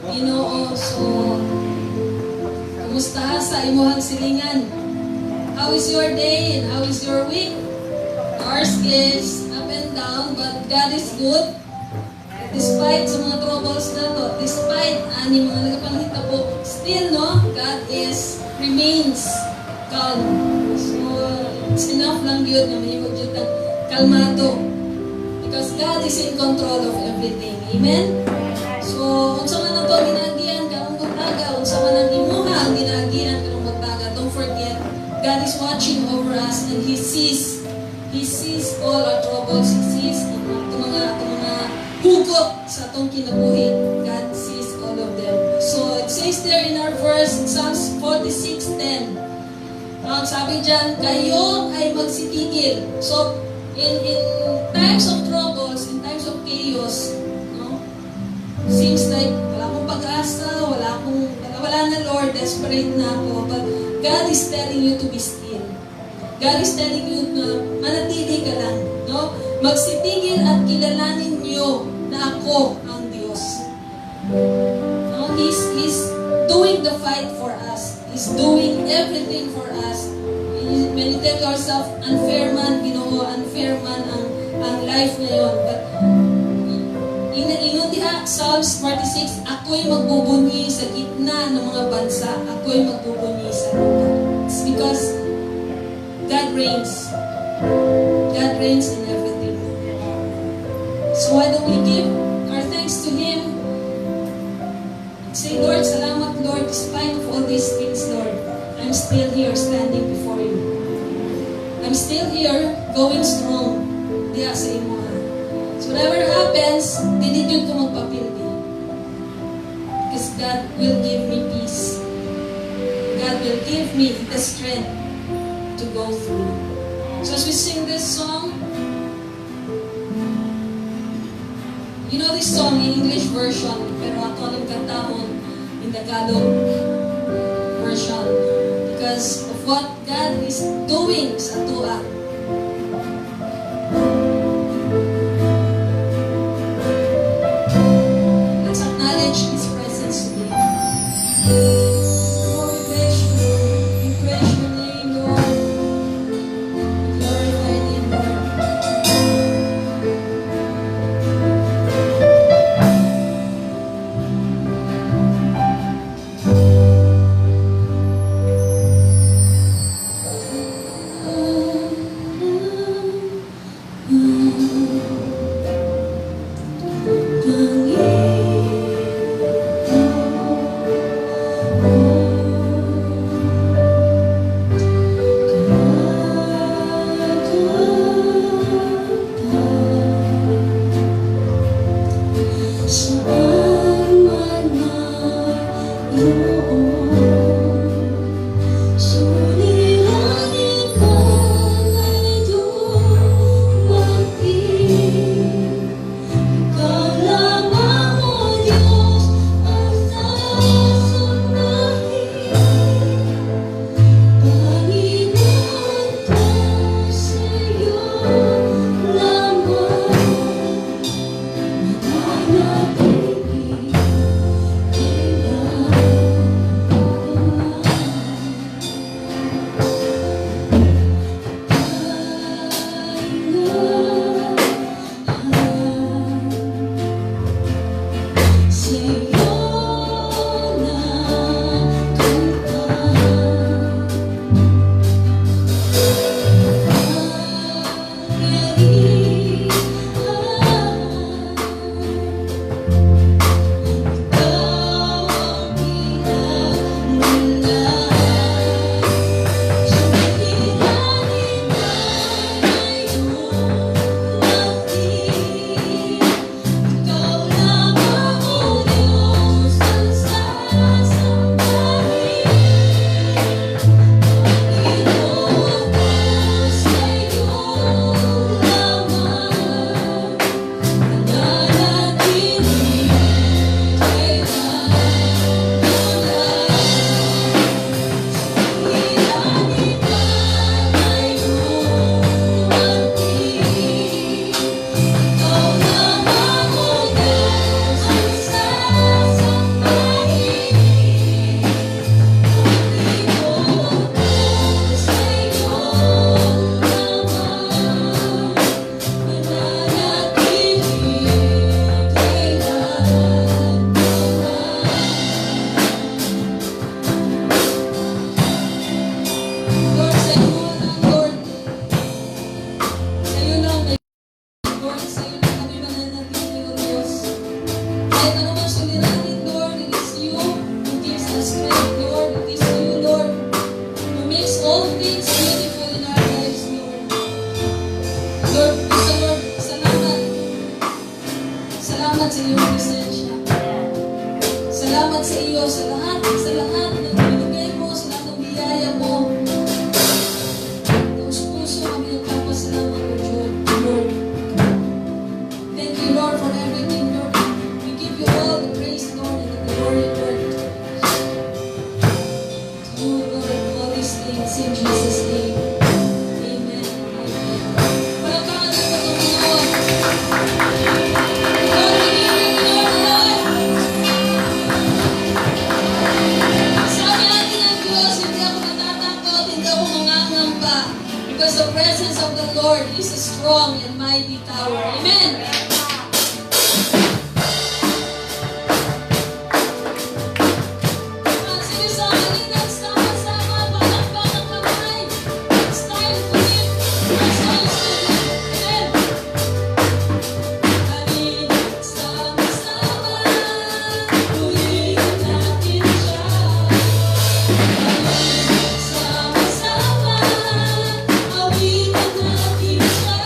Ginoo. So, kumusta sa imuhang silingan? How is your day and how is your week? Ours is up and down, but God is good. Despite sa mga troubles na to, despite ani mga nagapangita po, still no, God remains calm. So, it's enough lang yun na may yun ng kalmado. Because God is in control of everything. Amen? So, unsa man ato ginagian karong magtaga, unsa man ang imuha ang ginagian karong magtaga, don't forget, God is watching over us and He sees all our troubles. He sees ang mga hugot sa atong kinabuhi. God sees all of them. So, it says there in our verse, in Psalms 46:10, sabi dyan, kayo ay magsitigil. So, in times of troubles, in times of chaos, no? Seems like wala akong pag-asa, wala na Lord, desperate na ako. But God is telling you to be still. God is telling you na manatili ka lang. No? Magsitigil at kilalanin niyo na ako ang Diyos. No? He's doing the fight for us. He's doing everything for us. When you tell yourself, unfair man, Ginoo, unfair man ang life ngayon. But ingon diha, Psalms 46, ako'y magbubunyi sa gitna ng mga bansa. Ako'y magbubunyi sa lupa. It's because God reigns. God reigns in everything. So why don't we give our thanks to Him? Say, Lord, salamat, Lord, despite of all these things, Lord, I'm still here standing before you. I'm still here going strong. Diya sa imo. So whatever happens, dili yun ko magpapildi. Because God will give me peace. God will give me the strength to go through. So as we sing this song, you know this song in English version, pero ako ang kantahon in Tagalog version because of what God is doing sa tuwa. Let's acknowledge His presence today. Lord, we praise you. We praise your name, Lord. We glorify your name, Lord. Kahit ano man suliranin, Lord, it is you who gives us strength, Lord. It is you, Lord, who makes all things beautiful in our lives, Lord. Lord, Lord, salamat. Salamat sa iyong presensya. Salamat sa iyo sa lahat ng binigay mo, sa lahat ng biyaya mo. Taos puso kami nagpapasalamat ko, Lord. Thank you, Lord, for everything, Lord. We give you all the praise, Lord, and the glory, Lord. To you, Lord, all these things in Jesus' name. Amen. Amen. Palakpakan niyo ba itong Panginoon? Lord, we give you glory, Lord. Sabi natin ng Diyos, hindi ako natatakot, hindi ako mangangamba. Because the presence of the Lord is a strong and mighty tower. Amen. Sige sa akin, let's sama-sama, palakpak ang kamay. It's time to live. It's time to live. Amen. Sama-sama, tuloyin natin siya. Sama-sama, awitan natin siya.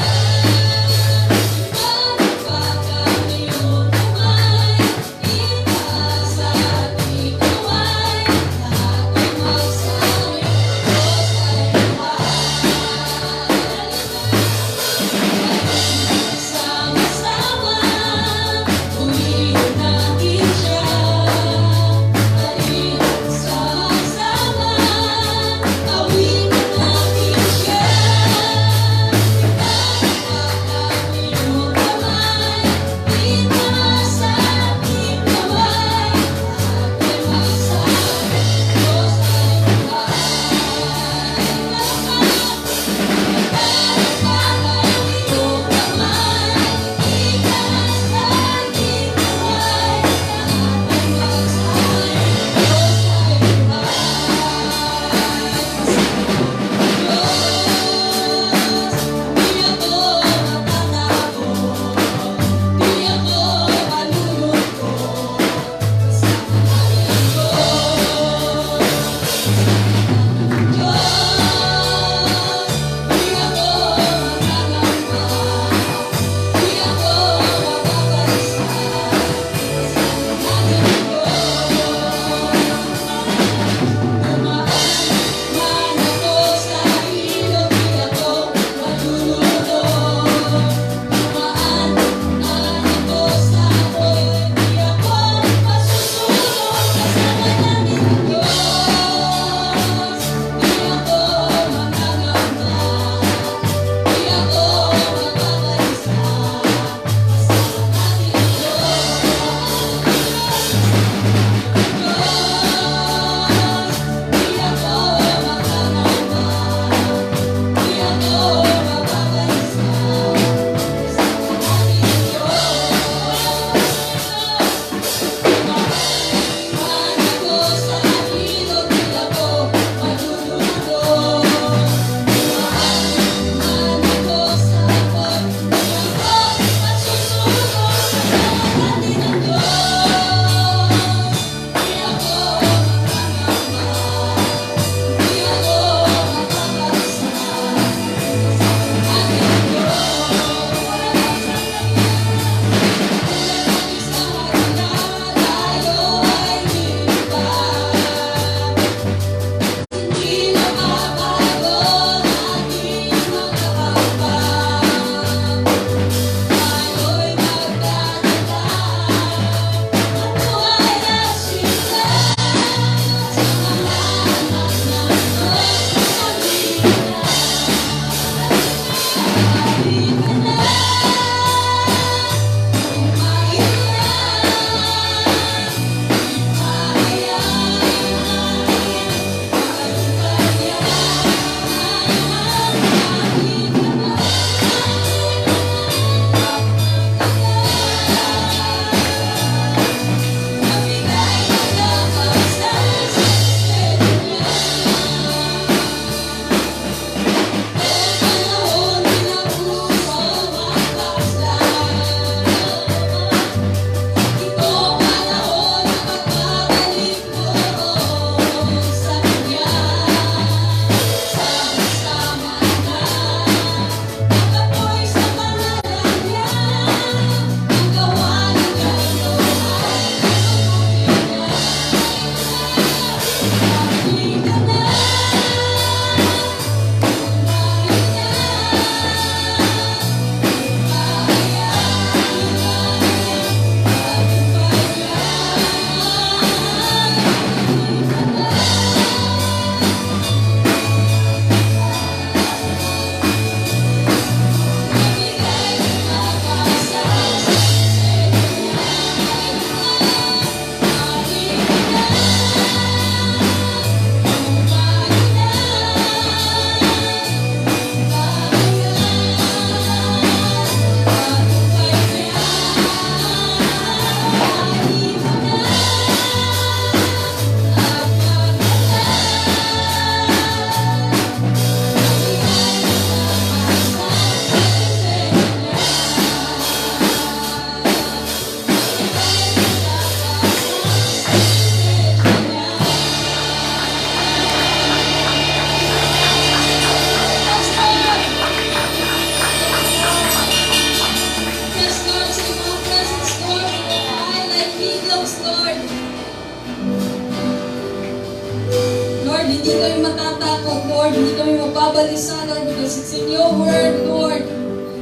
hindi kami matatakot, Lord. Hindi kami mababalisa, Lord, because it's in your word, Lord.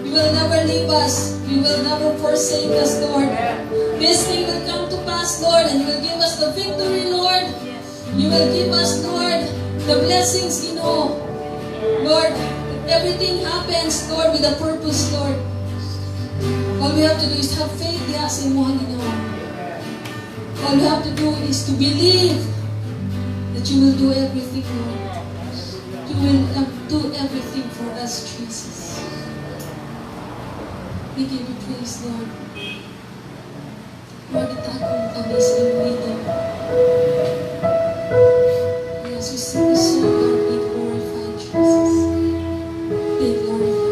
You will never leave us. You will never forsake us, Lord. This thing will come to pass, Lord, and you will give us the victory, Lord. You will give us, Lord, the blessings, you know. Lord, everything happens, Lord, with a purpose, Lord. All we have to do is have faith, yes, in one another. All we have to do is to believe that you will do everything, Lord. You will do everything for us, Jesus. We give you praise, Lord. Lord, itakong kami sa iyong. Yes, we sing this song, Lord, be glorified, Jesus. Be glorified.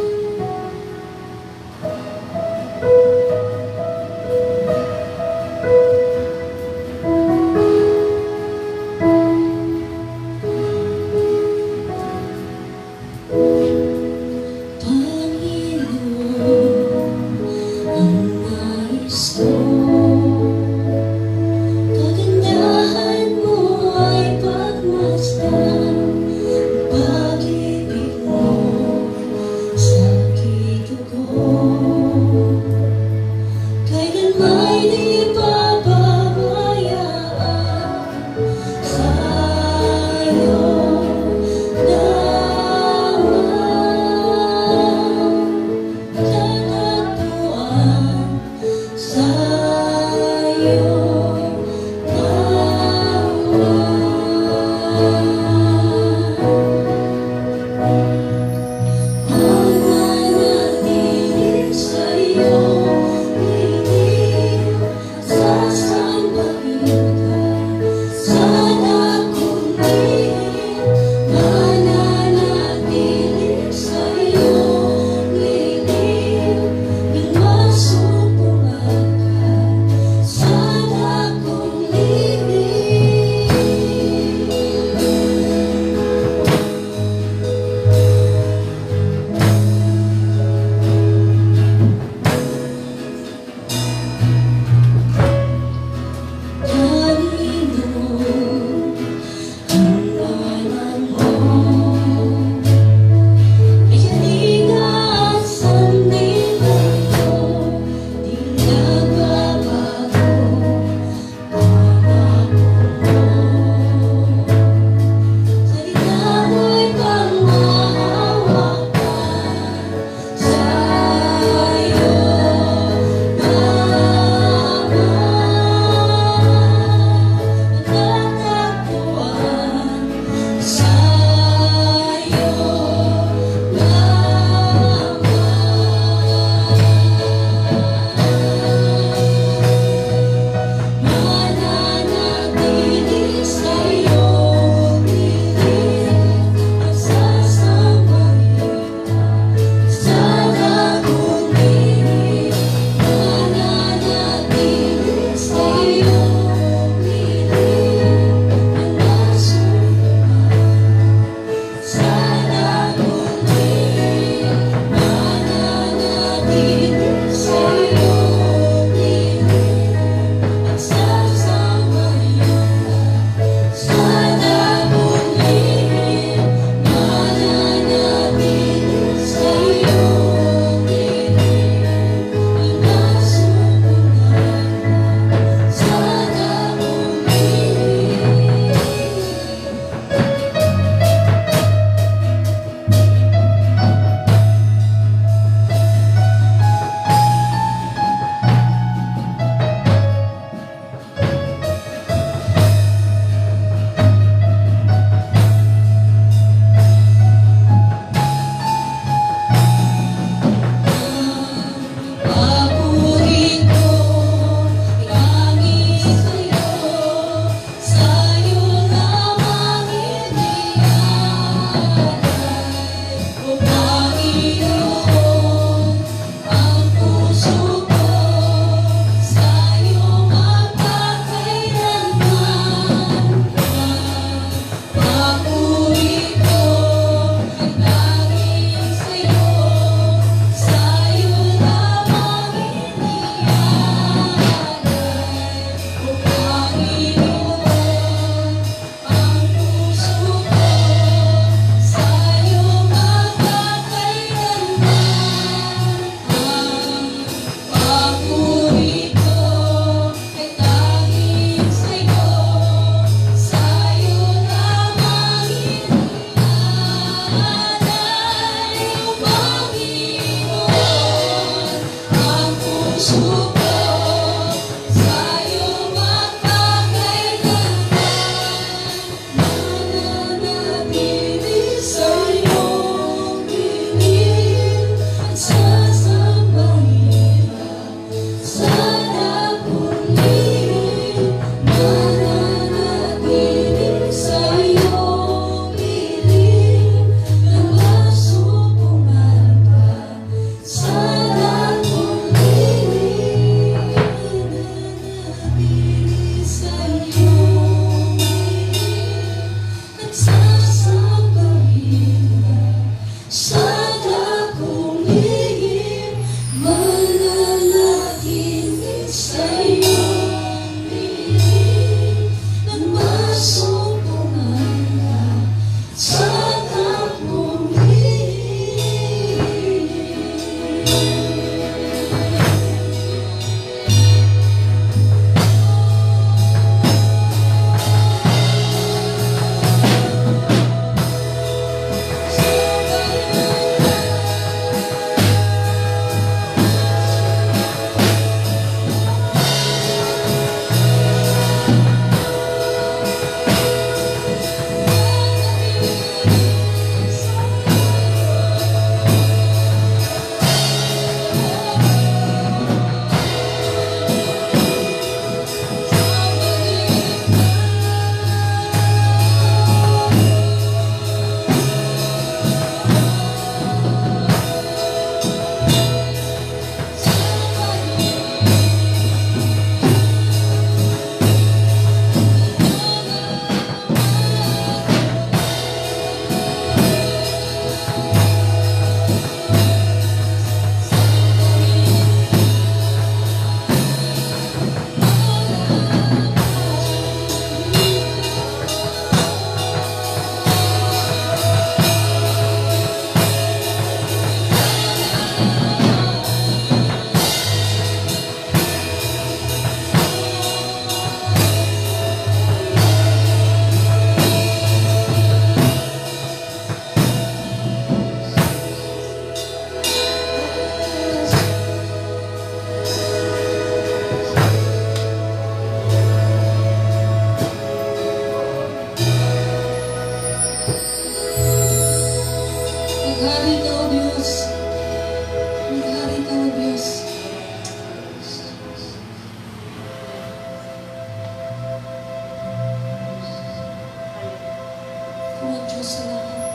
sa lahat.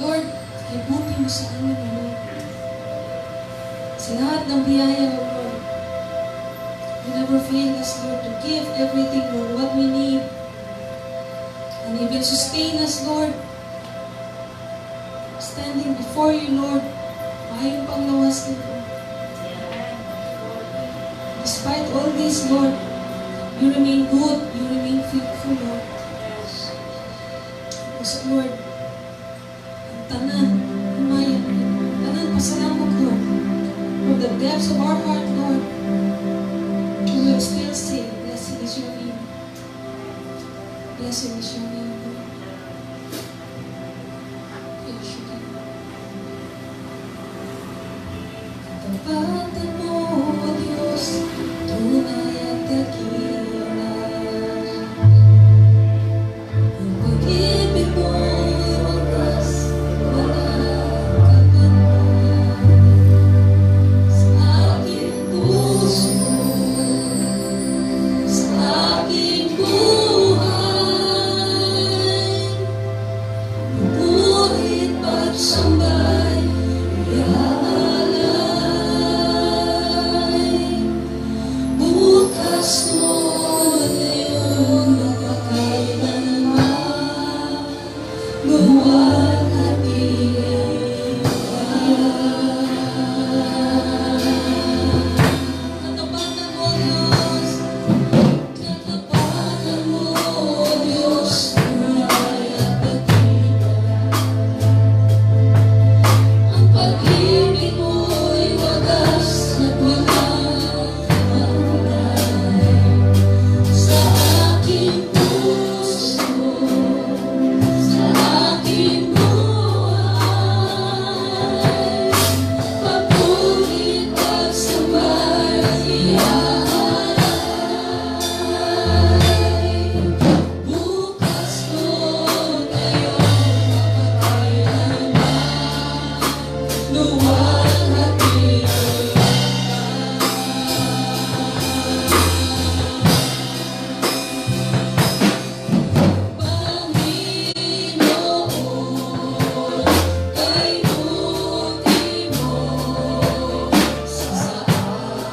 Lord, ibuti mo sa amin, Lord. Sa lahat ng biyaya, O Lord. You never fail us, Lord, to give everything, Lord, what we need. And even sustain us, Lord. Standing before you, Lord, mayong panglawas nito. Despite all this, Lord, you remain good, you remain faithful, Lord. Because, Lord, ang tanan, umayan, tanan, pasalamat, Lord. From the depths of our heart, Lord, we will still say, blessed is your name. Blessed is your name, Lord. Yes, you can. Tapatan mo, O Diyos, tunay at dakila. Ang pag-ibig mo'y wagas, walang kapangyarihan. Sa aking puso, sa aking buhay, pupurit pagsambay, iaalay. Bukas mo ngayon, magpakailanman, luwalhati ka. Katapatan mo, Diyos, katapatan mo, Diyos, tunay at dakila. Ang pag-ibig mo'y wagas at walang hanggan. Sa aking puso, sa aking buhay, papuri pagsambay, iaalay. Bukas mo ngayon, mapakailanman, luwalhati ka. Panginoon, kay buti mo sa akin.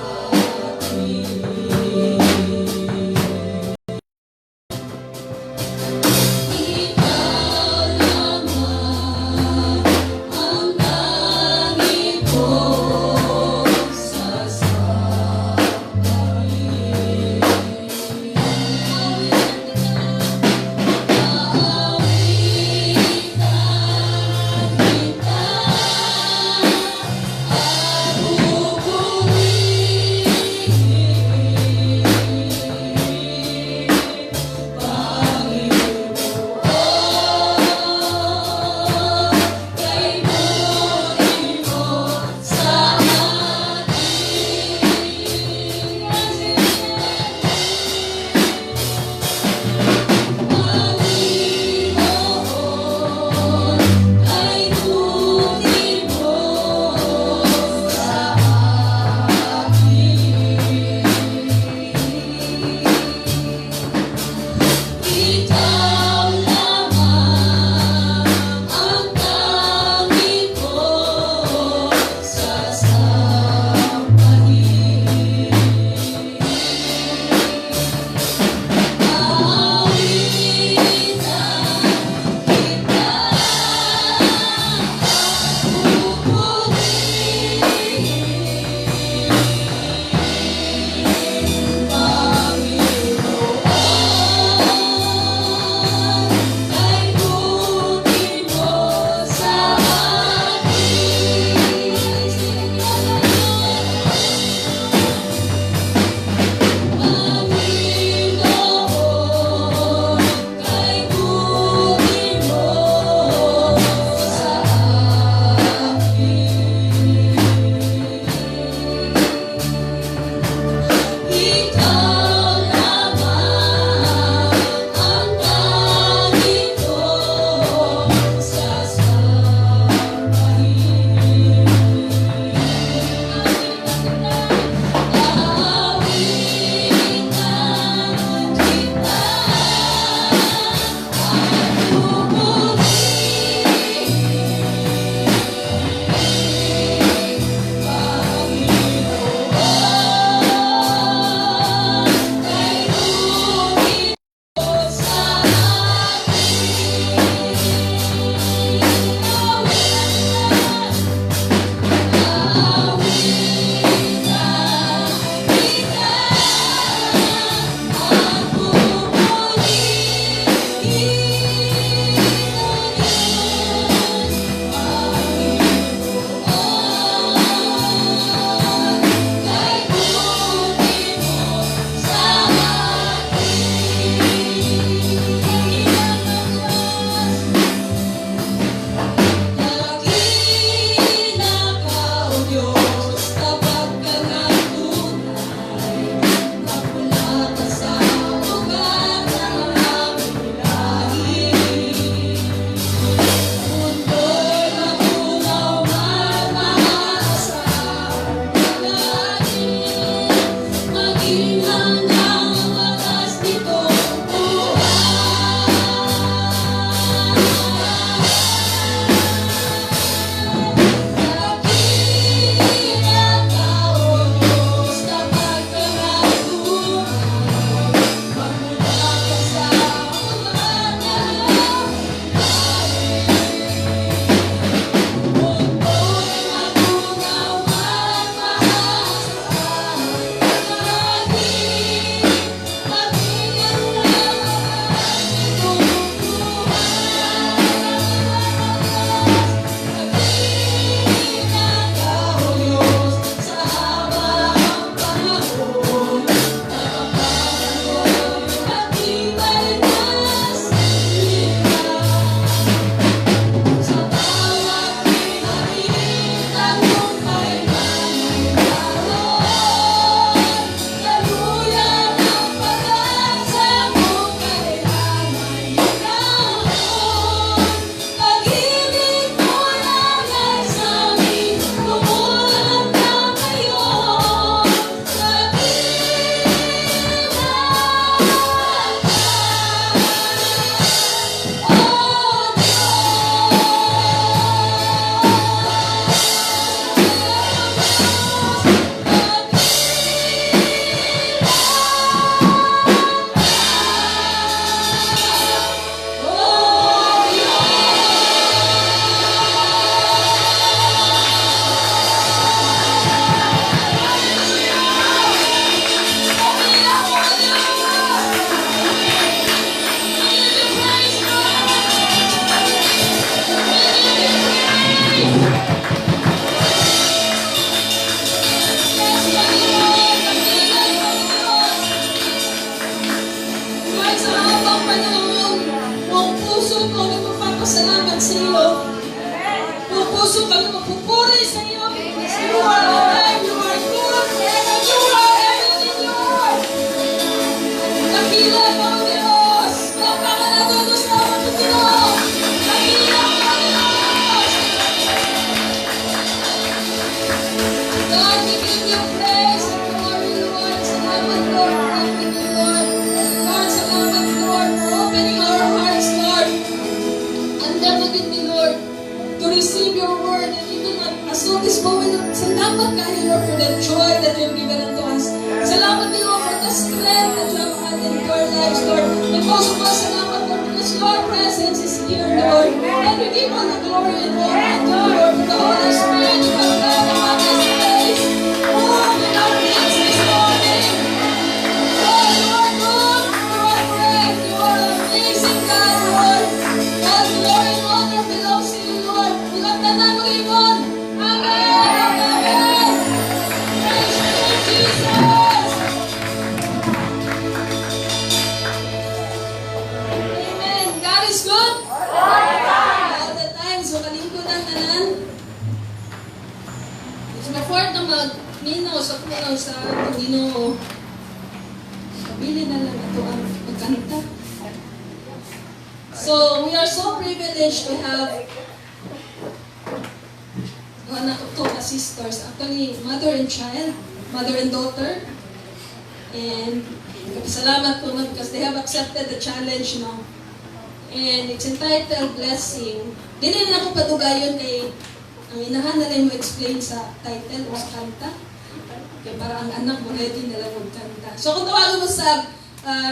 Ikaw lamang ang langit ko sasampayin. Aawitan kita at pupurihin. Panginoon, kay buti mo sa akin. Panginoon, kay buti mo sa akin. Ikaw lamang ang langit ko sasampayin. Aawitan kita at pupurihin. Panginoon, kay buti mo sa Panginoon, kay buti mo sa Ikaw lamang ang langit ko sasampayin. Aawitan kita at lives, Lord. And most of us, salamat, Lord, because your presence is here, Lord. And we give all the glory and honor to you, Lord, for the Holy Spirit who has come upon this place. Move in our midst this morning. Lord, you are good, you are great, you are amazing, God, Lord. All glory and honor belongs to you, Lord. Ugat na na mo, Ibon. Amen! Amen! Praise you, Jesus! Amen! God is good! All the time, so kalingkod ang tanan. So, before na magminaw sa punaw sa Ginoo, pabili na lang ito ang magkanta. So, we are so privileged to have two sisters, actually mother and child, mother and daughter. And salamat po because they have accepted the challenge now. And it's entitled Blessing. Dili na ako padugayon kay ang inahan na lang mo explain sa title o sa kanta. Kaya para ang anak mo ready na lang magkanta. So kung tawagan mo sa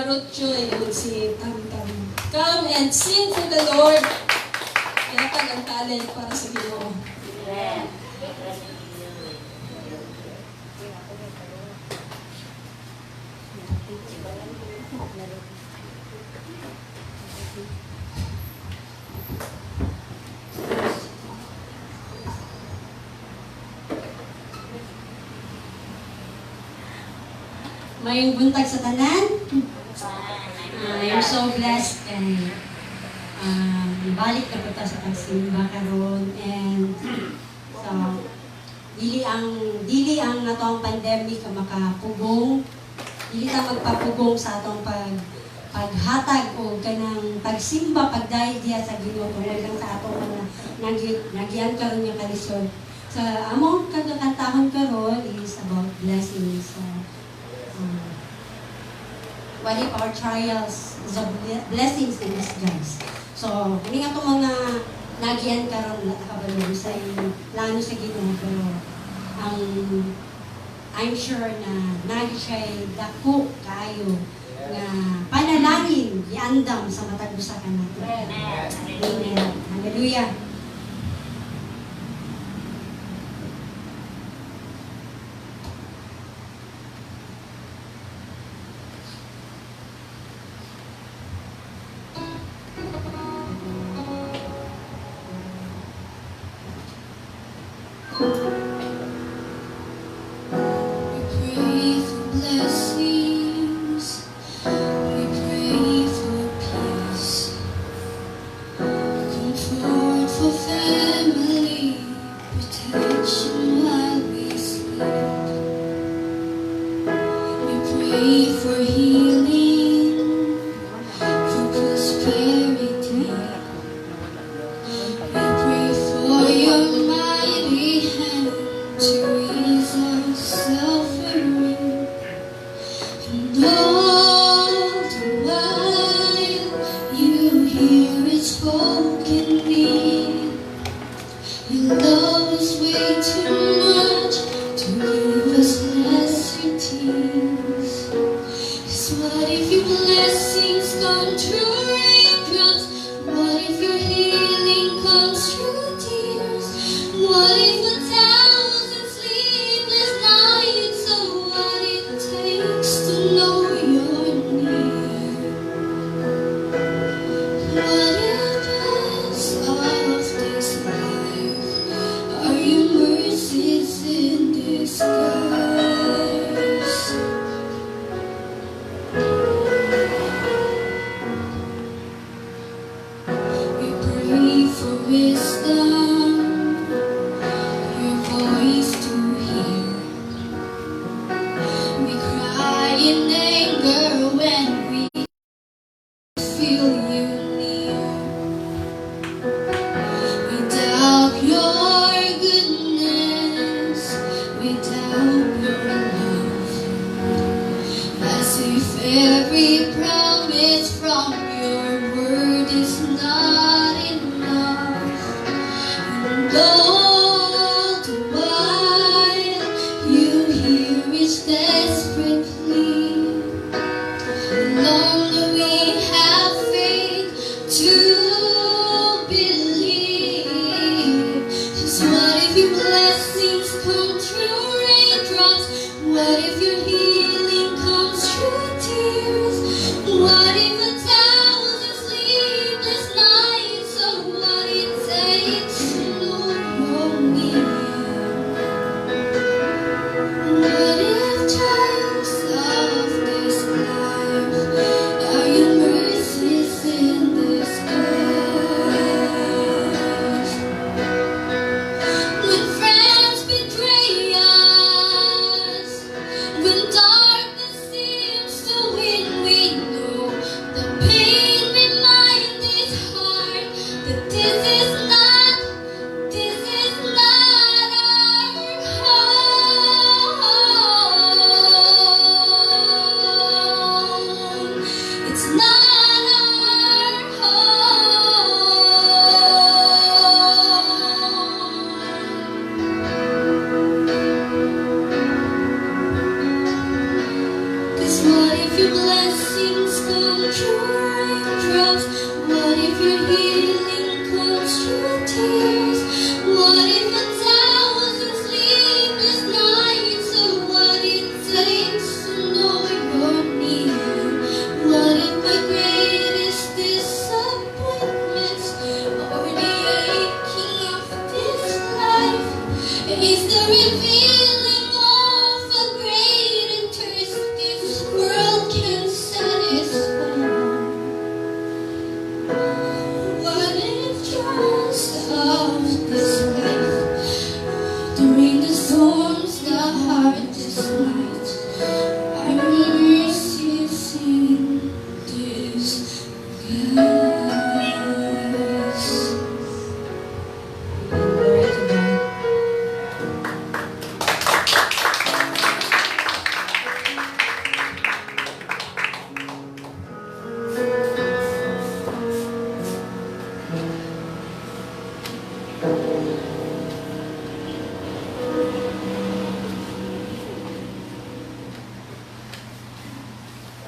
Ruth Joy, si Tam Tam. Come and sing for the Lord. Kaya ang talent para sa Ginoo. Amen. Mayong buntag sa tanan. I'm so blessed and balik na po ta sa pagsimba karon and so dili ang natong pandemic ang makapugong, dili ta magpapugong sa atong paghatag o kanang pagsimba pagdayeg diha sa Ginoo tungod lang sa atong mga nagyan karon nga kalisod. Sa among kagakantahon karon is about blessings. So, what if our trials is of blessings in disguise? So, kami nga itong mga nagyan karon nakabalong sa plano sa Ginoo pero I'm sure na nagi siya'y dako kaayo nga panalangin iandam sa matag usa ka natin. Amen. Hallelujah. Long your blessings come dry drops? What if your healing comes through tears? What if 1,000 sleepless nights are what it takes to know you're near? What if my greatest disappointments are the aching of this life? Is the revealing of a great thirst this world can satisfy? What if just of this life, during the storms, the hardest nights, I remember ceasing this skies.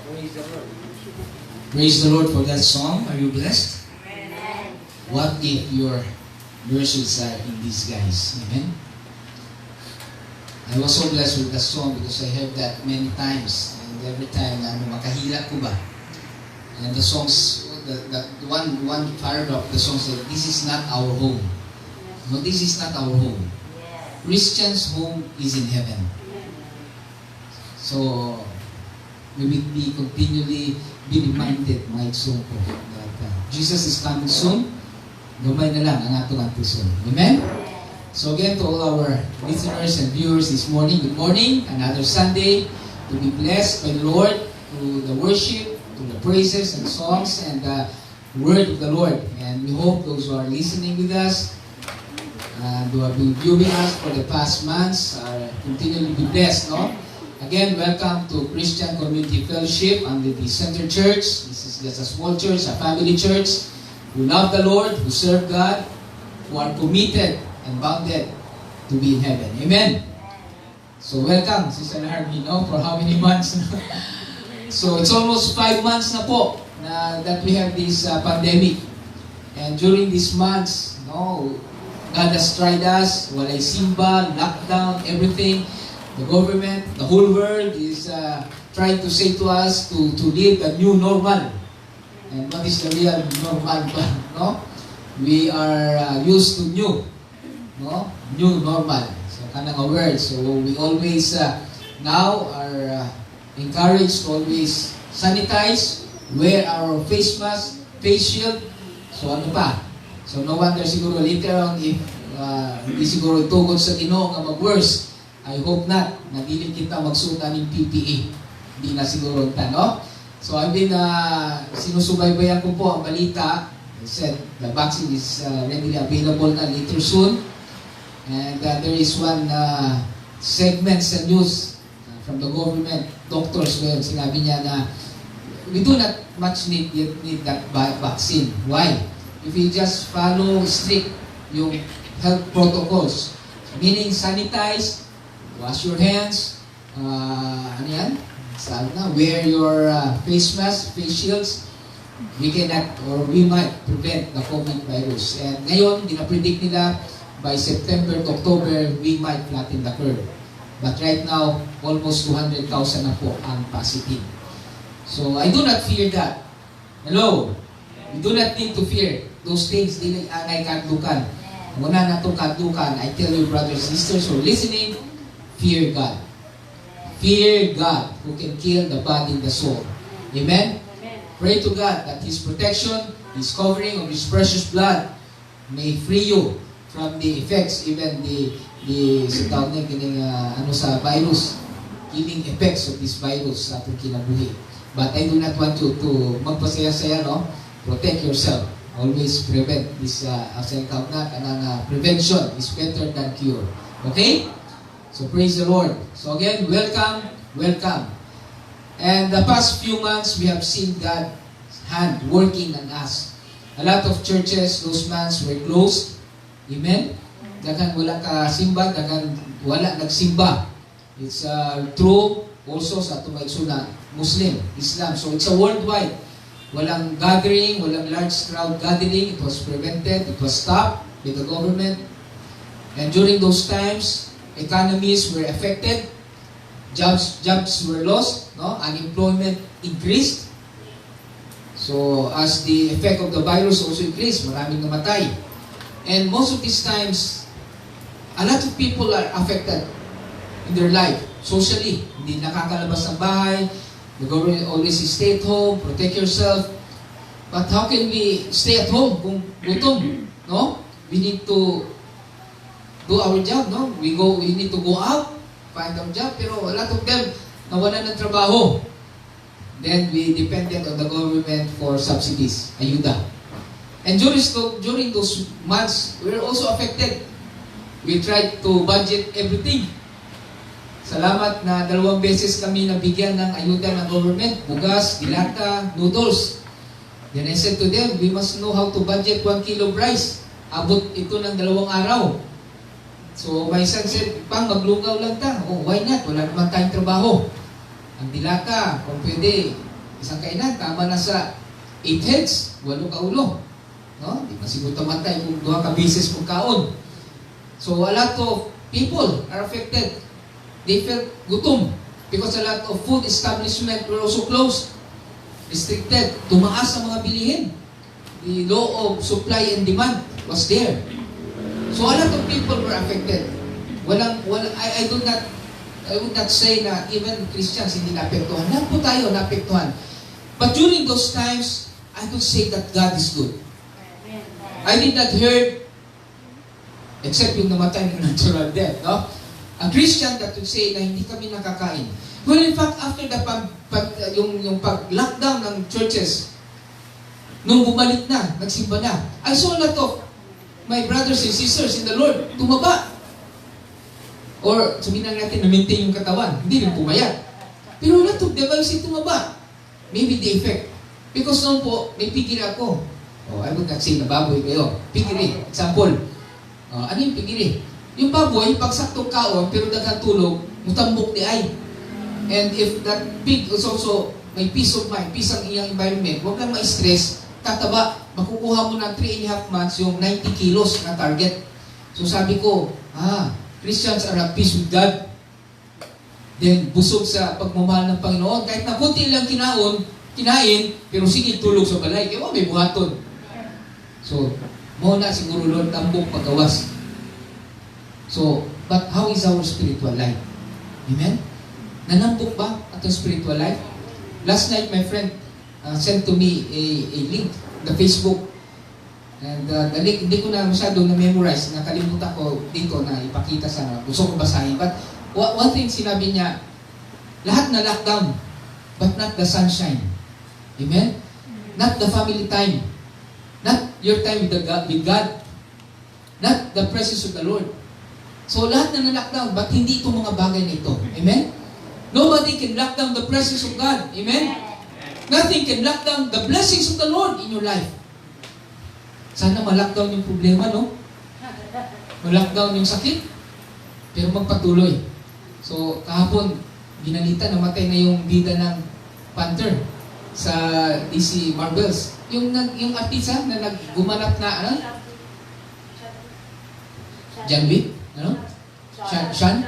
Glory to God. Praise the Lord for that song. Are you blessed? What if your verses are in disguise? Amen. I was so blessed with the song because I heard that many times, and every time makahila ko ba? And the songs, the one paragraph of the song said, "This is not our home." No, this is not our home. Christian's home is in heaven. So we will be continually be reminded, mga igsoon ko, that Jesus is coming soon. Gabay na lang ang atong puso. Amen? So again, to all our listeners and viewers this morning, good morning. Another Sunday to be blessed by the Lord through the worship, through the praises and songs and the word of the Lord. And we hope those who are listening with us and who have been viewing us for the past months are continually be blessed, no? Again, welcome to Christian Community Fellowship under the Center Church. This is just a small church, a family church, who love the Lord, who serve God, who are committed and bounded to be in heaven. Amen. So welcome, Sister Harvey, no? For how many months? So it's almost 5 months na po na that we have this pandemic. And during these months, no, God has tried us. Walay simba, lockdown, everything. The government, the whole world is trying to say to us to live a new normal. And what is the real normal? No? We are used to new, no? New normal. So kanang a word. So we always now are encouraged to always sanitize, wear our face mask, face shield. So ano pa? So no wonder siguro later on if hindi siguro itugod sa Ginoo nga mag-worse. I hope not, na dili kita magsuot ng PPE. Hindi na siguro ta, no? So I've been, sinusubaybayan ko po ang balita. I said, the vaccine is readily available na later soon. And there is one segment sa news from the government, doctors ngayon, sinabi niya na we do not much need that vaccine. Why? If you just follow strict yung health protocols, meaning sanitize, wash your hands, ano yan? Sabi na, wear your face mask, face shields. We cannot or we might prevent the COVID virus. And ngayon, dinapredict nila by September to October, we might flatten the curve. But right now, almost 200,000 na po ang positive. So I do not fear that. Hello? We do not need to fear those things. Di na angay kadlukan. Muna na itong kadlukan, I tell you brothers and sisters who are listening, fear God. Fear God who can kill the body and the soul. Amen? Pray to God that His protection, His covering of His precious blood may free you from the effects, even the sa virus, killing effects of this virus sa atong kinabuhi. But I do not want you to magpasaya-saya, no? Protect yourself. Always prevent this prevention is better than cure. Okay? So praise the Lord. So again, welcome, welcome. And the past few months, we have seen God's hand working on us. A lot of churches, those months were closed. Amen? Dagan wala ka simba, dagan wala nagsimba. It's true, also sa atong maigsoon Muslim, Islam. So it's a worldwide. Walang gathering, walang large crowd gathering. It was prevented, it was stopped by the government. And during those times, economies were affected, jobs were lost, no? Unemployment increased. So as the effect of the virus also increased, maraming namatay. And most of these times, a lot of people are affected in their life, socially. Hindi nakakalabas ng bahay. The government always says, stay at home, protect yourself. But how can we stay at home kung gutom? No? We need to do our job, no? We need to go out, find our job. Pero a lot of them nawalan ng trabaho. Then we depended on the government for subsidies, ayuda. And during those months, we were also affected. We tried to budget everything. Salamat na 2 beses kami nabigyan ng ayuda ng government, bugas, dilata, noodles. Then I said to them, we must know how to budget 1 kilo of rice. Abot ito ng 2 araw. So my son said, Pang, maglugaw lang ta. Oh, why not? Wala naman tayong trabaho. Ang dilata, kung pwede, isang kainan, tama na sa 8 heads, 8 ka ulo. No? Di masiguro tamatay kung 2 ka beses mong kaon. So a lot of people are affected. They felt gutom because a lot of food establishments were also closed, restricted. Tumaas ang mga bilihin. The law of supply and demand was there. So a lot of people were affected. I would not say na even Christians hindi naapektuhan. Lahat po tayo naapektuhan. But during those times, I could say that God is good. I did not hear, except yung namatay ng natural death, no? A Christian that would say na hindi kami nakakain. Well, in fact, after the yung pag-lockdown ng churches, nung bumalik na, nagsimba na, I saw a lot of my brothers and sisters in the Lord tumaba. Or sabihin na natin, na-maintain yung katawan. Hindi rin pumayat. Pero a lot of them ay tumaba. Maybe the effect. Because noon po, may pigiri ako. Oh, I would not say na baboy kayo. Pigiri. Example. Ano yung pigiri? Yung baboy, pag saktong kaon, pero daghang tulog, mutambok di ay. And if that pig is also may peace of mind, peace ang iyang environment, huwag lang ma-stress, tataba, makukuha mo ng 3.5 months yung 90 kilos na target. So sabi ko, Christians are at peace with God. Then, busog sa pagmamahal ng Panginoon. Kahit na kunti lang kinain, pero sige, tulog sa balay. Kaya may buhaton. So, muna siguro Lord, tambok pagkawas. So, but how is our spiritual life? Amen? Nanambok ba atong spiritual life? Last night, my friend sent to me a link, the Facebook. And the link, hindi ko na masyado na-memorize. Nakalimutan ko dito na ipakita sa gusto ko basahin. But one thing sinabi niya, lahat na lockdown, but not the sunshine. Amen? Not the family time. Not your time with God. Not the presence of the Lord. So lahat na lockdown, but hindi itong mga bagay na ito. Amen? Nobody can lock down the presence of God. Amen? Nothing can lock down the blessings of the Lord in your life. Sana ma-lockdown yung problema, no? Ma-lockdown yung sakit, pero magpatuloy. So, kahapon, ginalita, namatay na yung bida ng Panther sa DC Marvels. Yung artista na naggumanap na, ano? John Wick? Ano? Sean?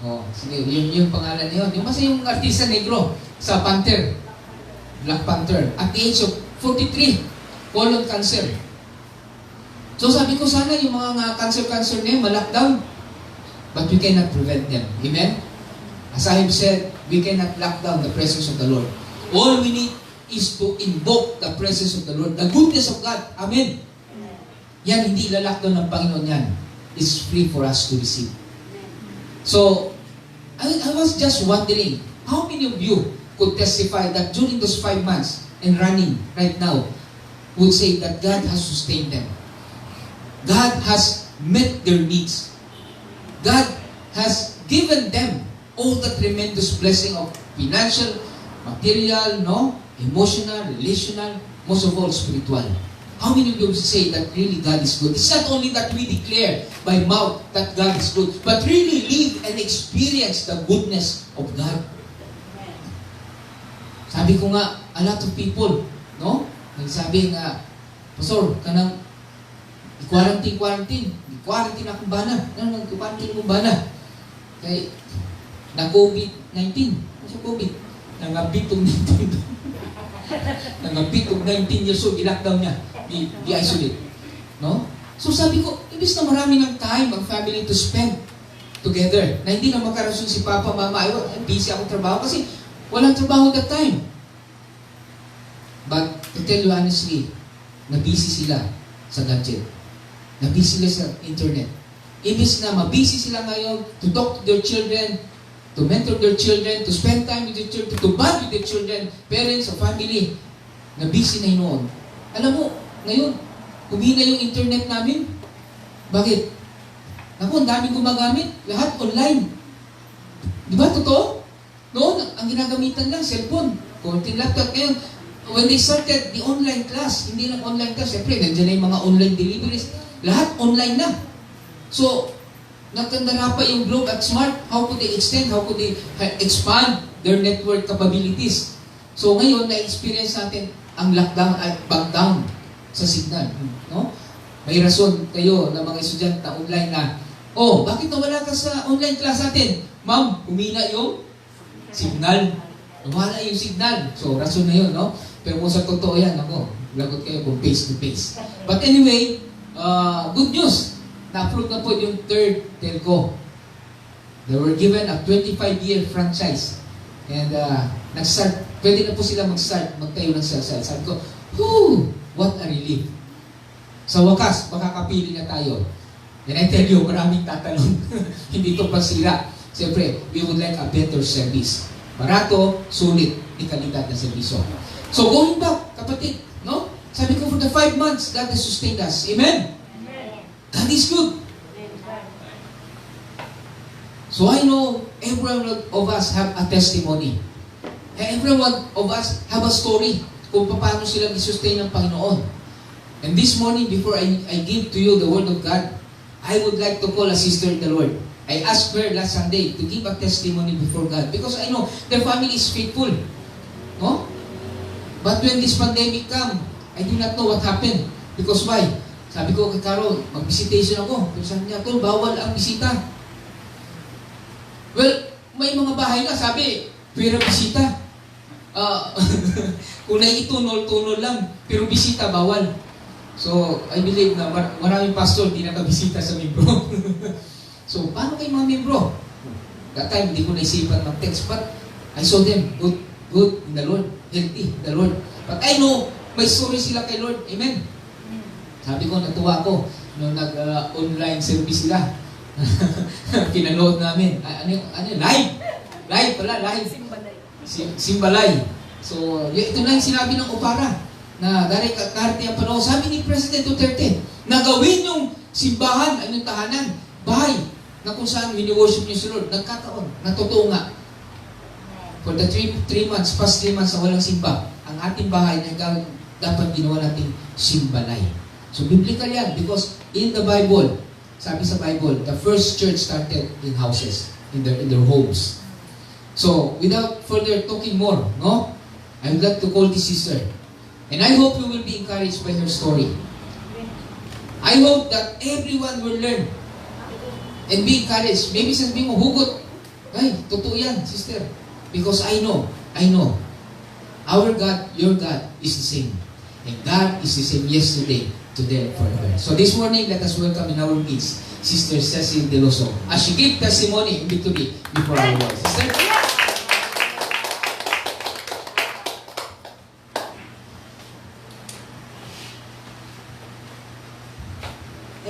Oh, sige, yung pangalan niya. Yung kasi yung artista negro sa Panther, Black Panther, at the age of 43, colon cancer. So sabi ko, sana yung mga cancer na yun, ma-lockdown. But we cannot prevent them. Amen? As I have said, we cannot lock down the presence of the Lord. All we need is to invoke the presence of the Lord, the goodness of God. Amen? Yan, hindi ila-lockdown ng Panginoon yan. It's free for us to receive. So, I was just wondering, how many of you could testify that during those 5 months and running right now, would say that God has sustained them? God has met their needs. God has given them all the tremendous blessing of financial, material, emotional, relational, most of all spiritual. How many of you say that really God is good? It's not only that we declare by mouth that God is good, but really live and experience the goodness of God. Sabi ko nga, a lot of people, no? Nagsabi nga, Pastor, kanang i-quarantine akong bana. Nag-quarantine mo bana. Kaya, na-COVID-19. Ano siya COVID? Nangabitong 19. Nangabitong 19 years old, i-lockdown niya. I-isolate. No? So sabi ko, ibig na marami ng time ang family to spend together. Na hindi na magkarason si Papa, Mama, ay busy akong trabaho kasi walang trabaho that time. But to tell you honestly, na-busy sila sa gadget. Na-busy sila sa internet. Ibig na mabusy sila ngayon to talk to their children, to mentor their children, to spend time with their children, to bond with their children, parents or family. Na-busy na yun noon. Alam mo, ngayon, humina yung internet namin. Bakit? Naku, ang daming gumagamit. Lahat online. Di ba, totoo? Noon, ang ginagamitan lang, cellphone, konting laptop. Ngayon, when they started the online class, hindi lang online class, siyempre, nandiyan na yung mga online deliveries. Lahat online na. So, nagtandara pa yung Globe at Smart. How could they extend? How could they expand their network capabilities? So, ngayon, na-experience natin ang lockdown at backdown sa signal. No? May rason kayo na mga estudyante na online na, oh, bakit nawala ka sa online class natin? Ma'am, humina yung signal. Nawala yung signal. So, rason na yun, no? Pero kung sa totoo yan, ako, lagot kayo kung face-to-face. But anyway, good news. Na-approve na po yung third telco. They were given a 25-year franchise. And nag-start, pwede na po sila mag-start, magtayo ng cell site. Sabi ko, whoo, what a relief. Sa wakas, makakapili na tayo. And I tell you, maraming tatanong. Hindi ito pasira. Siyempre, we would like a better service. Barato, sulit, di kalidad na serbisyo. So going back, kapatid, no? Sabi ko, for the 5 months, God has sustained us. Amen? God is good. So I know every one of us have a testimony. Every one of us have a story kung paano silang i-sustain ng Panginoon. And this morning, before I give to you the Word of God, I would like to call a sister in the Lord. I asked her last Sunday to give a testimony before God because I know their family is faithful. No? But when this pandemic come, I do not know what happened. Because why? Sabi ko kay Carol, mag-visitation ako. Pero sabi niya, Tol, bawal ang bisita. Well, may mga bahay nga, sabi, pero bisita. Kung naitunol-tunol lang, pero bisita, bawal. So, I believe na maraming pastor di nakabisita sa membro. So, paano kayo mga membro? That time, hindi ko naisipan mag-text, but I saw them good in the Lord, healthy in the Lord. But I know, may story sila kay Lord. Amen. Sabi ko, natuwa ko, nung nag-online service sila. Pinanood namin. Live! Live pala, live. Simbalay. So, ito na yung sinabi ng Opara na dari kakarte ang panahon. Sabi ni President Duterte, na gawin yung simbahan, yung tahanan, bahay, na kung saan wini-worship niyo si Lord. Nagkataon, natotoo nga. For the 3 months, past 3 months na walang simba, ang ating bahay na dapat ginawa natin simbalay. So, biblical yan because in the Bible, sabi sa Bible, the first church started in houses, in their homes. So, without further talking more, no? I would like to call this sister. And I hope you will be encouraged by her story. I hope that everyone will learn and be encouraged. Maybe sabihin mo, hugot. Ay, totoo yan, sister. Because I know, our God, your God is the same. And God is the same yesterday, today, and forever. So this morning, let us welcome in our midst Sister Cecil Deloso as she gives testimony in victory before our Lord. Sister?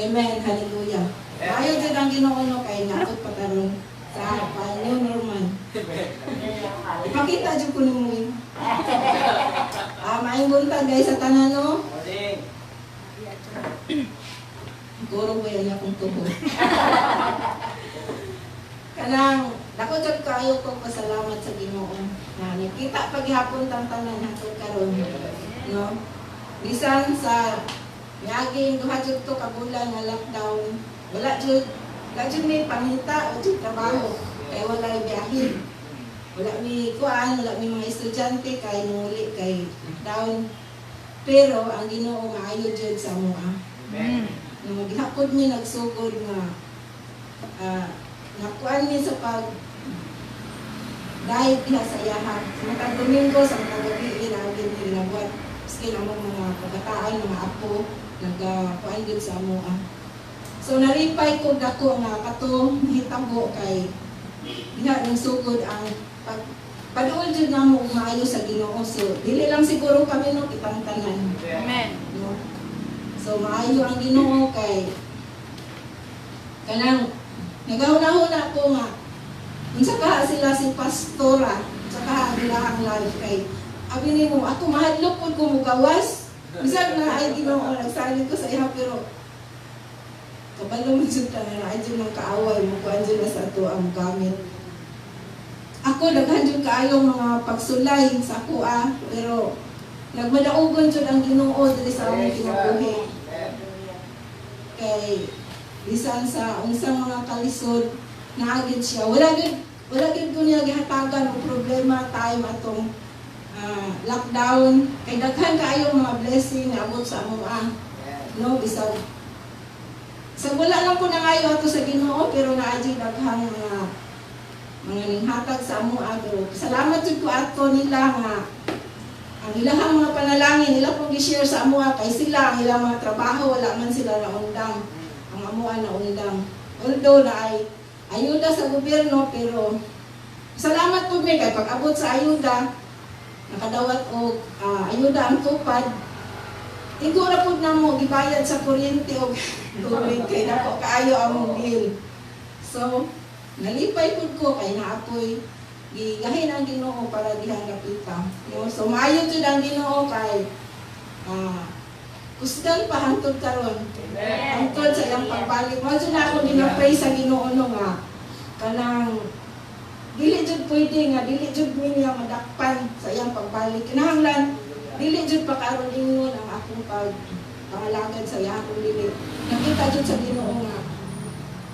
Amen. Hallelujah. Ayaw dyan ang Ginoo kay natot pataron sa New Norman. Ipakita dyan ko nung maing buntag guys sa tanan, no? Guro ko yan akong tubo. Kanang, dako dyan kayo ko pasalamat sa Ginoo. Na nakita paghapon tang tanan hatod karon, no? Bisan sa Yaging duha jud to ka bulan nga lockdown. Wala jud may pangita o jud trabaho. Kaya wala biyahe. wala mi kuan, wala mi mga estudyante kay nunguli kay down. Pero ang Ginoo maayo jud sa amo. Nung maghapon mi nagsugod nga nakuan mi sa pag dahil diha sa iyahan. Sa Domingo, sa gabi, inagin mi nabuhat. Maski namang mga kabataan, mga apo, nagkuan din sa amo. So naripay ko dako nga kato hitabo kay diha nang sugod ang paduol jud namo maayo sa Ginoo. So dili lang siguro kami no kitang tanan. Amen. No? So maayo ang Ginoo kay kanang nagahuna-huna ko nga unsa ka sila si pastora saka nila ang life kay abi nimo ako mahadlok pud ko mugawas bisag na ay Ginoo nagsalig ko sa iha pero kabalo mo jud ta na ay jud ng kaaway mo kuan jud sa ato ang gamit. Ako daghan jud kaayo mga pagsulay sa kuha pero nagmadaugon jud ang Ginoo diri sa among kinabuhi. Kay bisan sa unsang mga kalisod naagid siya wala gid ko niya gihatagan og problema time atong lockdown kay daghan kaayo mga blessing na abot sa among no bisag sa wala lang ko nangayo ato sa Ginoo pero naadjud daghang mga ninghatag sa amo pero salamat jud ko ato nila nga ang ilahang mga panalangin nila pong gi-share sa amo kay sila ang ilang mga trabaho wala man sila naundang ang amo na undang although na ay ayuda sa gobyerno pero salamat po mi kay pag-abot sa ayuda nakadawat og ayuda ang tupad igura pud namo gibayad sa kuryente og tubig kay dako kaayo among bill so nalipay pud ko kay naapoy gigahin ang Ginoo para dihang kapita so maayo jud ang Ginoo kay kusgan pa hangtod karon hangtod sa iyang pagbalik mo jud na ako ginapray sa Ginoo no nga kanang dili jud pwede nga dili jud mi niya madakpan sa iyang pagbalik kinahanglan dili jud pa karon ingon ang akong pangalagad sa iyang dili nakita jud sa Ginoo nga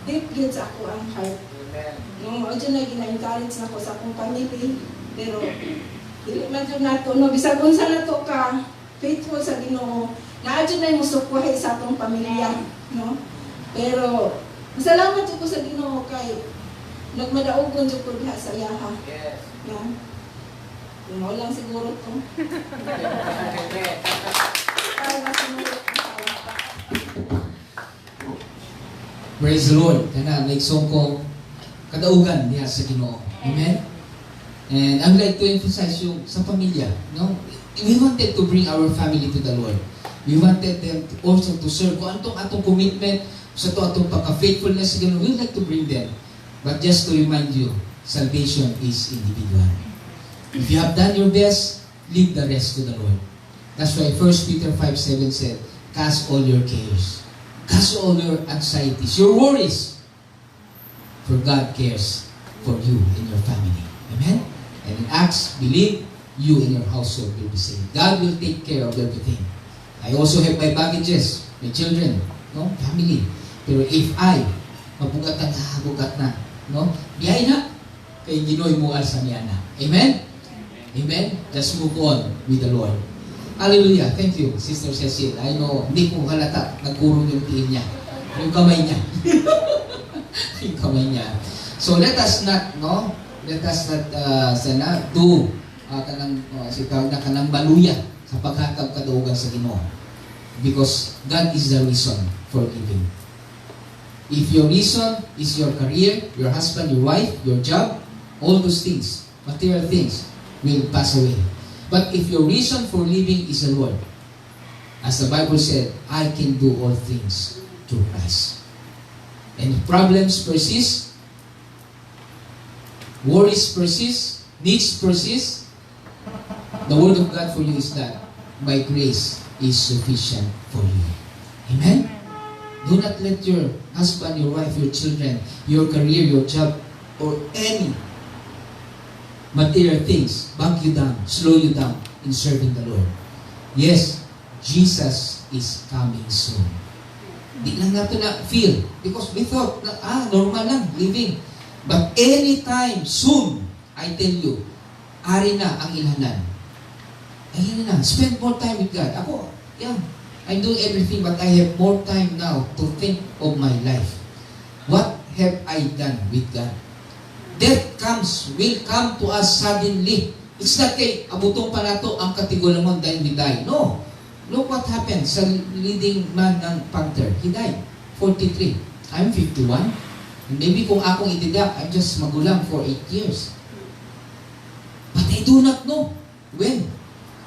deep jud sa ako ang heart no mo jud na gina-encourage nako sa akong family pero dili man jud nato no bisag unsa nato ka faithful sa Ginoo naadyo na yung musukwahe sa atong pamilya, no? Pero, masalamat ko sa Ginoo kay nagmadaugon dyan ko diha sa iyaha. No? Mo lang siguro to. Praise the Lord. Kana, naigsong ko kadaugan niya sa Ginoo. Amen? And I would like to emphasize yung sa pamilya, no? We wanted to bring our family to the Lord. We wanted them also to serve. Kung atong commitment sa atong pagka-faithfulness, we would like to bring them. But just to remind you, salvation is individual. If you have done your best, leave the rest to the Lord. That's why 1 Peter 5:7 said, cast all your cares. Cast all your anxieties, your worries. For God cares for you and your family. Amen? And in Acts, believe you and your household will be saved. God will take care of everything. I also have my baggages, my children, no, family. Pero if I mabugat na, no, biyay na kay Ginoy mo sa miyana. Amen? Amen? Just move on with the Lord. Hallelujah. Thank you, Sister Cecil. I know, hindi ko halata, nagkurong yung tiin niya. Yung kamay niya. Yung kamay niya. So let us not, no, let us not sana do kanang baluya sa paghatag kadaugan sa Ginoo. Because God is the reason for giving. If your reason is your career, your husband, your wife, your job, all those things, material things, will pass away. But if your reason for living is the Lord, as the Bible said, I can do all things through Christ. And if problems persist, worries persist, needs persist, the word of God for you is that my grace is sufficient for you. Amen? Do not let your husband, your wife, your children, your career, your job, or any material things bug you down, slow you down in serving the Lord. Yes, Jesus is coming soon. Di lang natin na feel because we thought, normal lang, living. But anytime soon, I tell you, ari na ang ilhanan. Ayun na, spend more time with God. Ako, yeah, I'm doing everything but I have more time now to think of my life. What have I done with God? Death will come to us suddenly. It's not kay abutong pa nato ang katigulamon dahil we die. No. Look what happened sa leading man ng Panther. He died, 43. I'm 51. Maybe kung akong itidak, I'm just magulang for 8 years. But I do not know when.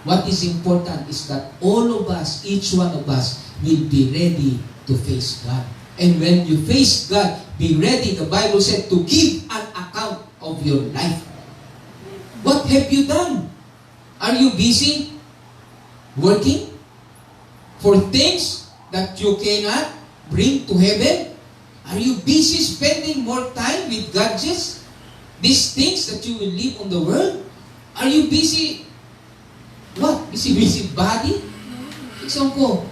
What is important is that all of us, each one of us, will be ready to face God. And when you face God, be ready, the Bible said, to give an account of your life. What have you done? Are you busy working for things that you cannot bring to heaven? Are you busy spending more time with gadgets? These things that you will leave on the world? Are you busy? What? Busy body? Example,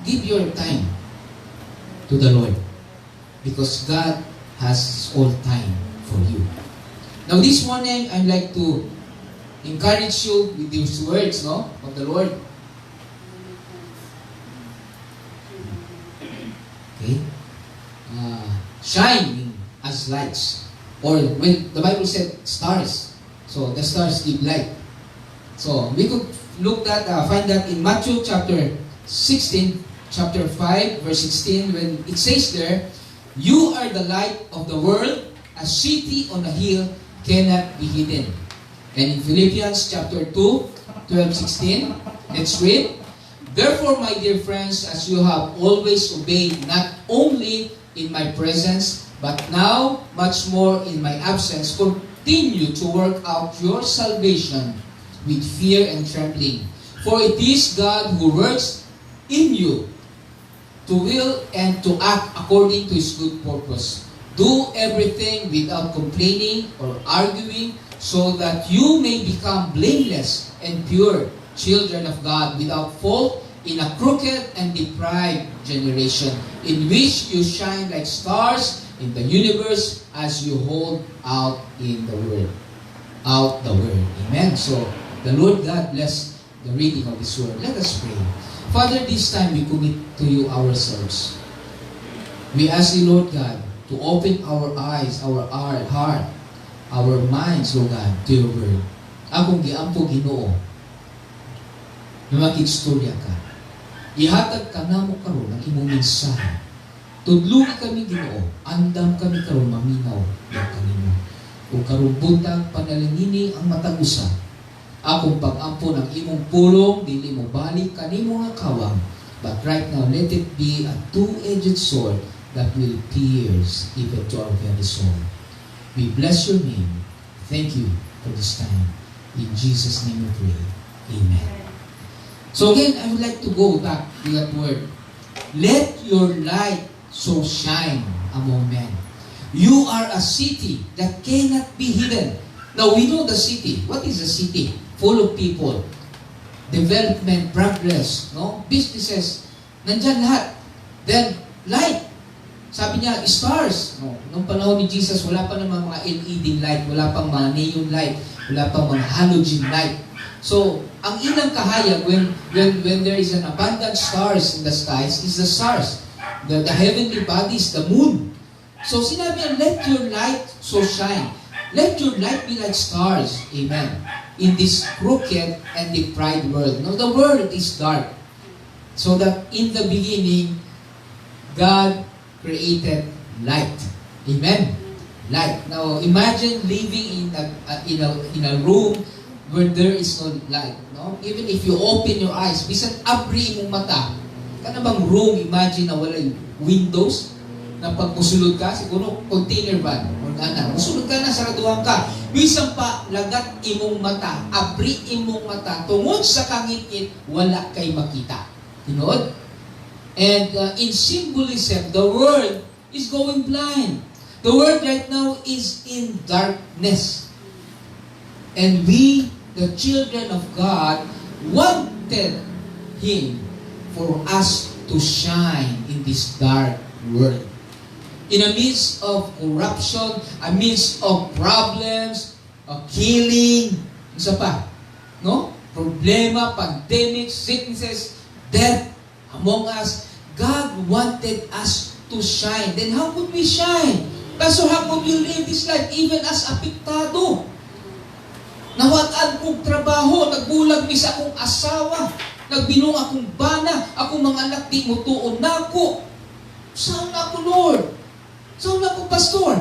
give your time to the Lord because God has all time for you. Now this morning, I'd like to encourage you with these words, no, of the Lord. Okay? Shining as lights. Or when the Bible said stars. So the stars give light. So we could find that in Matthew chapter 16, chapter 5, verse 16, when it says there, you are the light of the world, a city on a hill cannot be hidden. And in Philippians chapter 2, 12, 16, let's read, therefore, my dear friends, as you have always obeyed, not only in my presence, but now much more in my absence, continue to work out your salvation with fear and trembling. For it is God who works in you to will and to act according to His good purpose. Do everything without complaining or arguing, so that you may become blameless and pure children of God without fault in a crooked and deprived generation, in which you shine like stars in the universe as you hold out in the word. Out the word. Amen. So, the Lord God bless the reading of His word. Let us pray. Father, this time we commit to you ourselves. We ask you, Lord God, to open our eyes, our heart, our minds, Lord God, to your word. Akong giampo Ginoo, na makikistorya ka. Ihatag ka na mo karon ang imong mensahe. Tudlugi kami Ginoo, andam kami karon maminaw ng kanimo. Kung karon buntag panalangini ang matag usa, akong pag-ampo ng imong pulong, dili mo balik kanimo nga kawang. But right now, let it be a two-edged sword that will pierce even to our very soul. We bless your name. Thank you for this time. In Jesus' name we pray. Amen. So again, I would like to go back to that word. Let your light so shine among men. You are a city that cannot be hidden. Now, we know the city. What is a city? Full of people. Development, progress, no? Businesses. Nandyan lahat. Then, light. Sabi niya, stars. No? Nung panahon ni Jesus, wala pa naman mga LED light, wala pang mga neon light, wala pang mga halogen light. So, ang ilang kahayag when there is an abundant stars in the skies is the stars. The heavenly bodies, the moon. So, sinabi niya, let your light so shine. Let your light be like stars. Amen. In this crooked and deprived world. Now, the world is dark. So that in the beginning, God created light. Amen. Light. Now, imagine living in a room where there is no light. No? Even if you open your eyes, bisan abri imong mata, kanabang room, imagine na wala windows, na pag musulod ka, siguro container van, o na, musulod ka na, saraduhan ka. Bisan pa, lagat imong mata, abri imong mata, tungod sa kangit-it, wala kay makita. Tinood? And in symbolism, the world is going blind. The world right now is in darkness. And we, the children of God, wanted Him for us to shine in this dark world. In the midst of corruption, amidst of problems, killing, isa pa, no? Problema, pandemic, sicknesses, death among us. God wanted us to shine. Then how could we shine? So how could you live this life even as apektado? Nawag-an kong trabaho, nagbulag mi sa akong asawa, nagbinong akong bana, akong mga anak di mo tuon na ako. Saan na ako, Lord? Saan na ako, Pastor?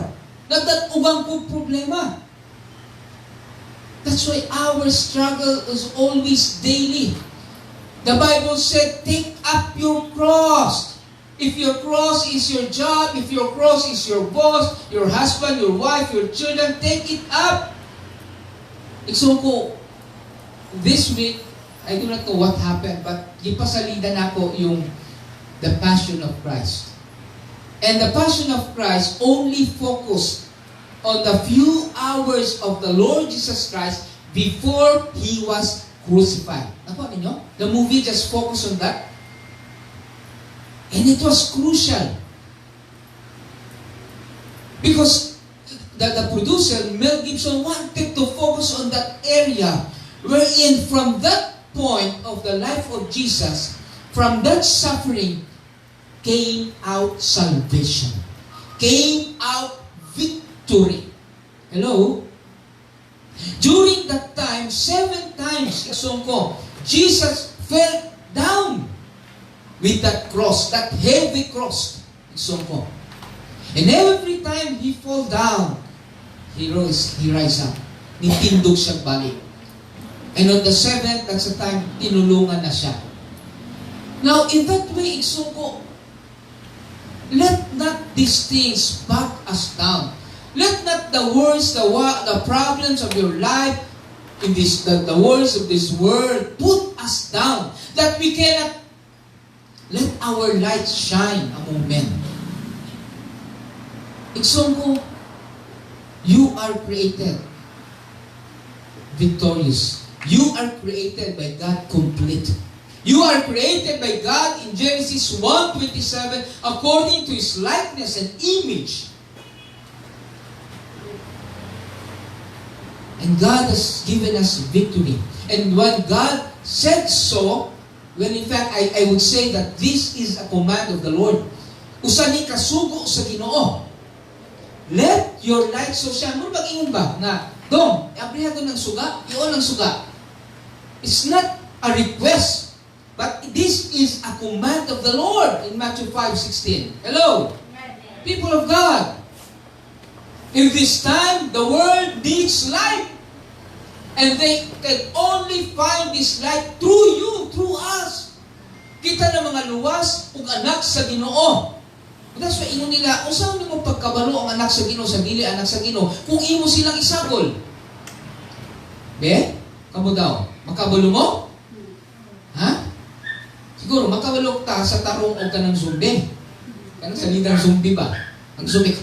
Nagdatugang kong problema. That's why our struggle is always daily. The Bible said, take up your cross. If your cross is your job, if your cross is your boss, your husband, your wife, your children, take it up. Example, this week, I do not know what happened, but gipasalida na ko yung the Passion of Christ. And the Passion of Christ only focused on the few hours of the Lord Jesus Christ before He was crucified. Nakuha ninyo? The movie just focused on that. And it was crucial. Because the producer, Mel Gibson, wanted to focus on that area wherein from that point of the life of Jesus, from that suffering, came out salvation. Came out victory. Hello? During that time, 7 times, Jesus fell down with that cross, that heavy cross. And every time he fall down, he rise up. Nitindog siya balik. And on the 7th, that's the time, tinulungan na siya. Now, in that way, let not these things back us down. Let not the words, the problems of your life, in this, the words of this world, put us down. That we cannot let our light shine among men. You are created victorious. You are created by God complete. You are created by God in Genesis 1:27 according to His likeness and image. And God has given us victory. And when God said so, when in fact I would say that this is a command of the Lord, usani kasugo sa Ginoo. Let your light so shine. Muna mag-ingon ba na, Dong, abrihan ko ng suga, iyon ang suga. It's not a request, but this is a command of the Lord in Matthew 5:16. Hello? People of God. In this time, the world needs light. And they can only find this light through you, through us. Kita na mga luwas ug anak sa Ginoo. That's why ino nila, usaw nimo pagkabalo ang anak sa Ginoo, sa dili anak sa Ginoo, kung imo silang isagol. Be? Kamo daw, makabalo mo? Ha? Siguro, makabalo ta sa tarong o kanang zombie. Kanang salitang zombie ba? Ang zombie,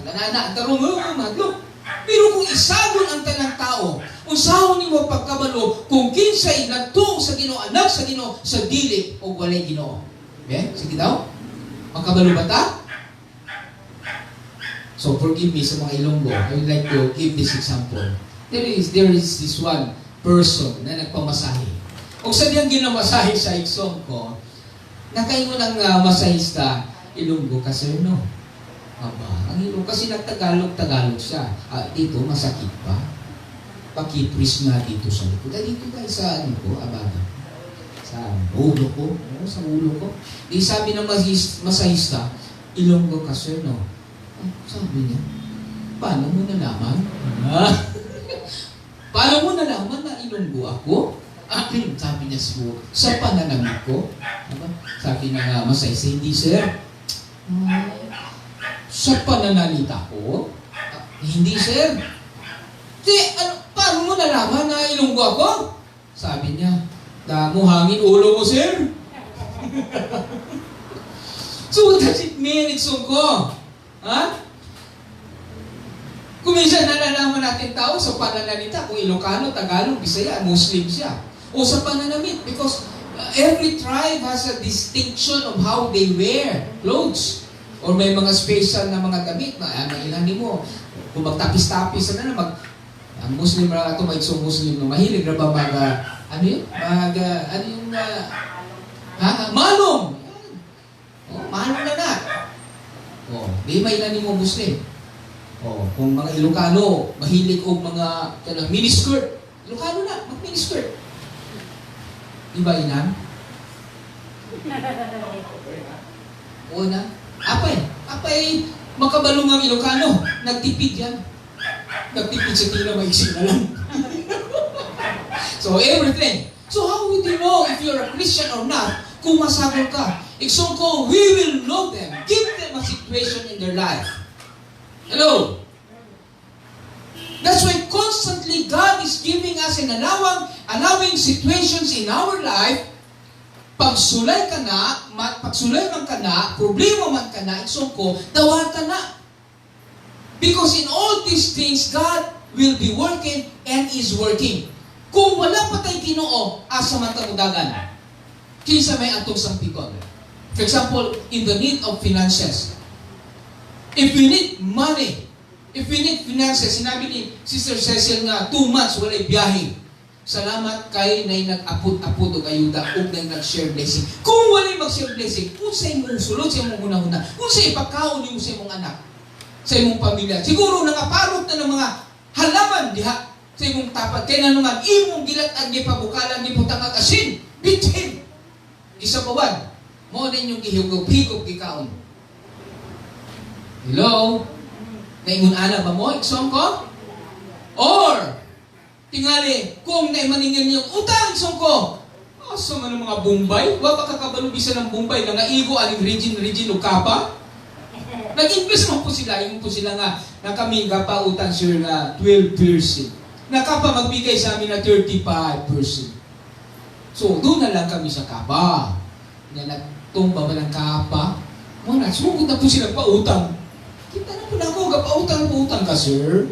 nanana, ang tarong, madlo. Pero kung isagol ang tanang tao, usahon nimo pagkabalo kung kinsay nagtuo sa Ginoo, anak sa Ginoo, sa dili o walay Ginoo. Okay? Sige daw. Makabalo ba ta? So forgive me sa mga Ilonggo. I would like to give this example. There is this one person na nagpamasahe. O sa diyang ginamasahe sa iksong ko, nakaingon ng masahista, Ilonggo kasi no. Aba, ang Ilonggo kasi nagtagalog-tagalog siya. Dito, masakit pa. Pakipris nga dito sa likod. Dito tayo sa ano ko, abaga. Sa ulo ko. Sa ulo ko. Di sabi ng masahista, Ilonggo kasi no. Sabi niya, paano mo nalaman? Paano mo nalaman na Ilonggo ako? Sabi niya siguro, sa pananamit ko. Sabi na masahista, hindi sir. Sa pananalita ko? Hindi, sir. Paano mo nalaman na Ilonggo ako? Sabi niya, damo hangin ulo mo, sir. So what does it mean, Iksongko? Ha? Kung minsan nalalaman natin tao sa pananalita, kung Ilocano, Tagalog, Bisaya, Muslim siya. O sa pananamit, because every tribe has a distinction of how they wear clothes. Or may mga special na mga damit na ilanin mo. Kung magtapis-tapis na Ang Muslim ra ato maigsong Muslim no mahilig ra ba mag ano yun? Ano yung manong. Oh, manong na. Oh, di may ilan mo Muslim. Oh, kung mga Ilocano mahilig og mga kanang miniskirt. Ilocano na, mag miniskirt. Di ba ilan? Oo na. Apay makabalong ang Ilocano. Nagtipid yan. Nagtipid sa tira, maisip na lang. So, everything. So, how would you know if you're a Christian or not kung masagol ka? Iksong ko, we will know them. Give them a situation in their life. Hello? That's why constantly God is giving us and allowing situations in our life. Pagsulay man ka na, problema man ka na, iksong ko, dawatan na. Because in all these things, God will be working and is working. Kung wala pa tayo Ginoo, asa man tamudagan. Kinsa may atong sampikon. For example, in the need of finances. If we need money, if we need finances, sinabi ni Sister Cecil nga, 2 months walay biyahe. Salamat kay na nag-apod-apod o kayuda o na nag-share blessing. Kung walay mag-share blessing, kung sa imong sulod, sa imong una-una, kung sa ipagkaon mo sa imong anak, sa imong pamilya. Siguro nangaparot na ng mga halaman diha sa imong tapat. Kaya na naman, imong gilat ang gipabukalan, giputang ang asin. Bitin! Isa pa ba? Mo na inyong gihigop-higop gikaon. Hello? Naingon ana ba mo? Iksong ko? Or, tingali, kung naimaningin niyong utang, iksong ko, asa man ang mga Bombay? Wa ba kakabalubisa ng Bombay na naigo aning region o kapa? Nag-invest mo po sila, yung po sila nga, na kami pa utang sir nga 12%. Nakapa magbigay sa amin na 35%. So, doon na lang kami sa kapa. Na nagtumba ba ng kapa? Muna, sumugod na po sila pa utang. Kita na po na ako, pautang ka sir.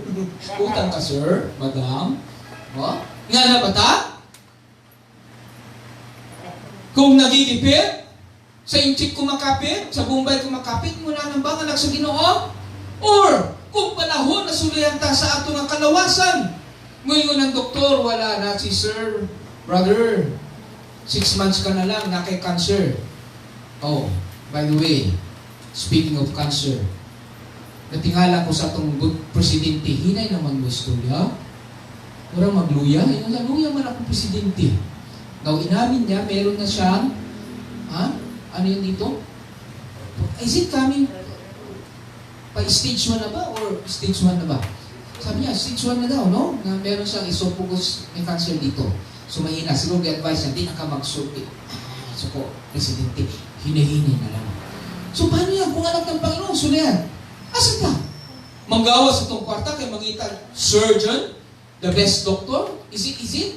Utang ka sir, madam. O? Nga na ba ta? Kung nagigipit, sa inchik kumakapit, sa Bombay kumakapit, muna nang ba anak sa Ginoo? Or, kung panahon na sulayan ta sa ato ng kalawasan, ngayon ang doktor, wala na si sir, brother, 6 months ka na lang, na kay cancer. Oh, by the way, speaking of cancer, natingala ko sa itong presidente, hinay naman mo istorya. Orang magluya, luya man ako presidente. Daw inamin niya, meron na siyang, ano yun dito? Is it coming? Pa-stage 1 na ba? Or stage 1 na ba? Sabi niya, stage 1 na daw, no? Na meron siyang esophagus may cancer dito. So mahina, siguro advice na, di na ka mag-suki. So ko, presidente, hini-hini na lang. So paano yan? Kung anak ng Panginoon, sulayan. Asa ka? Manggawa sa itong kwarta kay mangitang surgeon, the best doctor? Is it?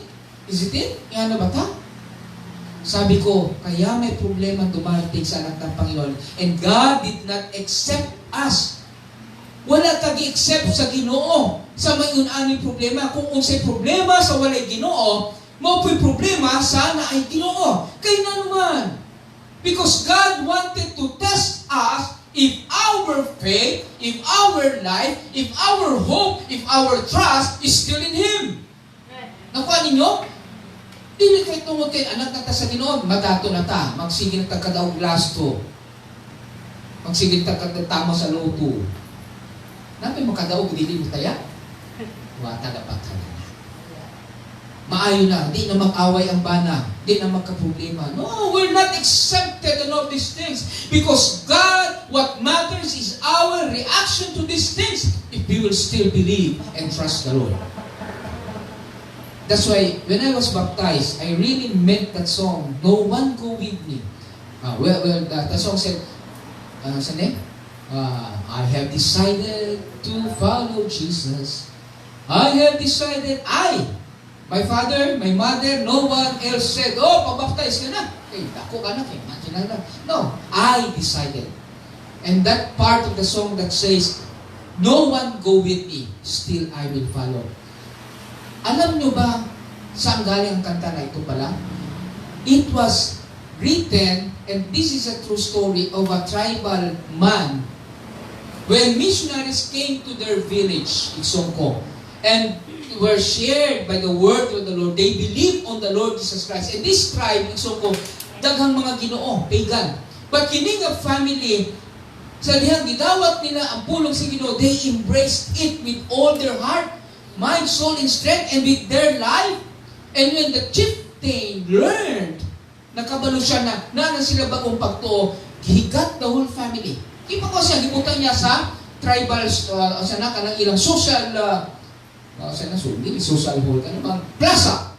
Yan na ba ta? Sabi ko, kaya may problema dumarating sa anak ng Panginoon. And God did not accept us. Wala kag-accept sa Ginoo sa may unaning problema. Kung unsay problema sa walay Ginoo, mapu'y problema sa naay Ginoo. Kaya na naman. Because God wanted to test us if our faith, if our life, if our hope, if our trust is still in Him. Nakuha ninyo? Dili kayo tungod kay anak na ta sa Ginoo, madato na ta, magsigil ta kadaog lasto. Magsigil ta tama sa loto. Napay makadaog dili mo taya? Wata dapat ka na. Maayo na, di na mag-away ang bana, di na magka-problema. No, we're not accepted in all these things because God, what matters is our reaction to these things if we will still believe and trust the Lord. That's why, when I was baptized, I really meant that song, No One Go With Me. The song said, I have decided to follow Jesus. I have decided, my father, my mother, no one else said, pabaptize ka na. Dako ka na, imagine na. No, I decided. And that part of the song that says, no one go with me, still I will follow. Alam nyo ba saan galing ang kanta na ito pala? It was written, and this is a true story of a tribal man when missionaries came to their village, Isongko. And were shared by the word of the Lord. They believed on the Lord Jesus Christ. And this tribe, ko, daghang mga Ginoo, pagan. But kining nga family, sa dihang gidawat nila ang pulong sa Ginoo, they embraced it with all their heart, mind, soul, and strength, and with their life. And when the chieftain learned, nakabalo siya na sila bagong pagtuo, he got the whole family. Ipa ko siya, gibutan niya sa tribal, kanang ilang social, social hall, kanang plaza.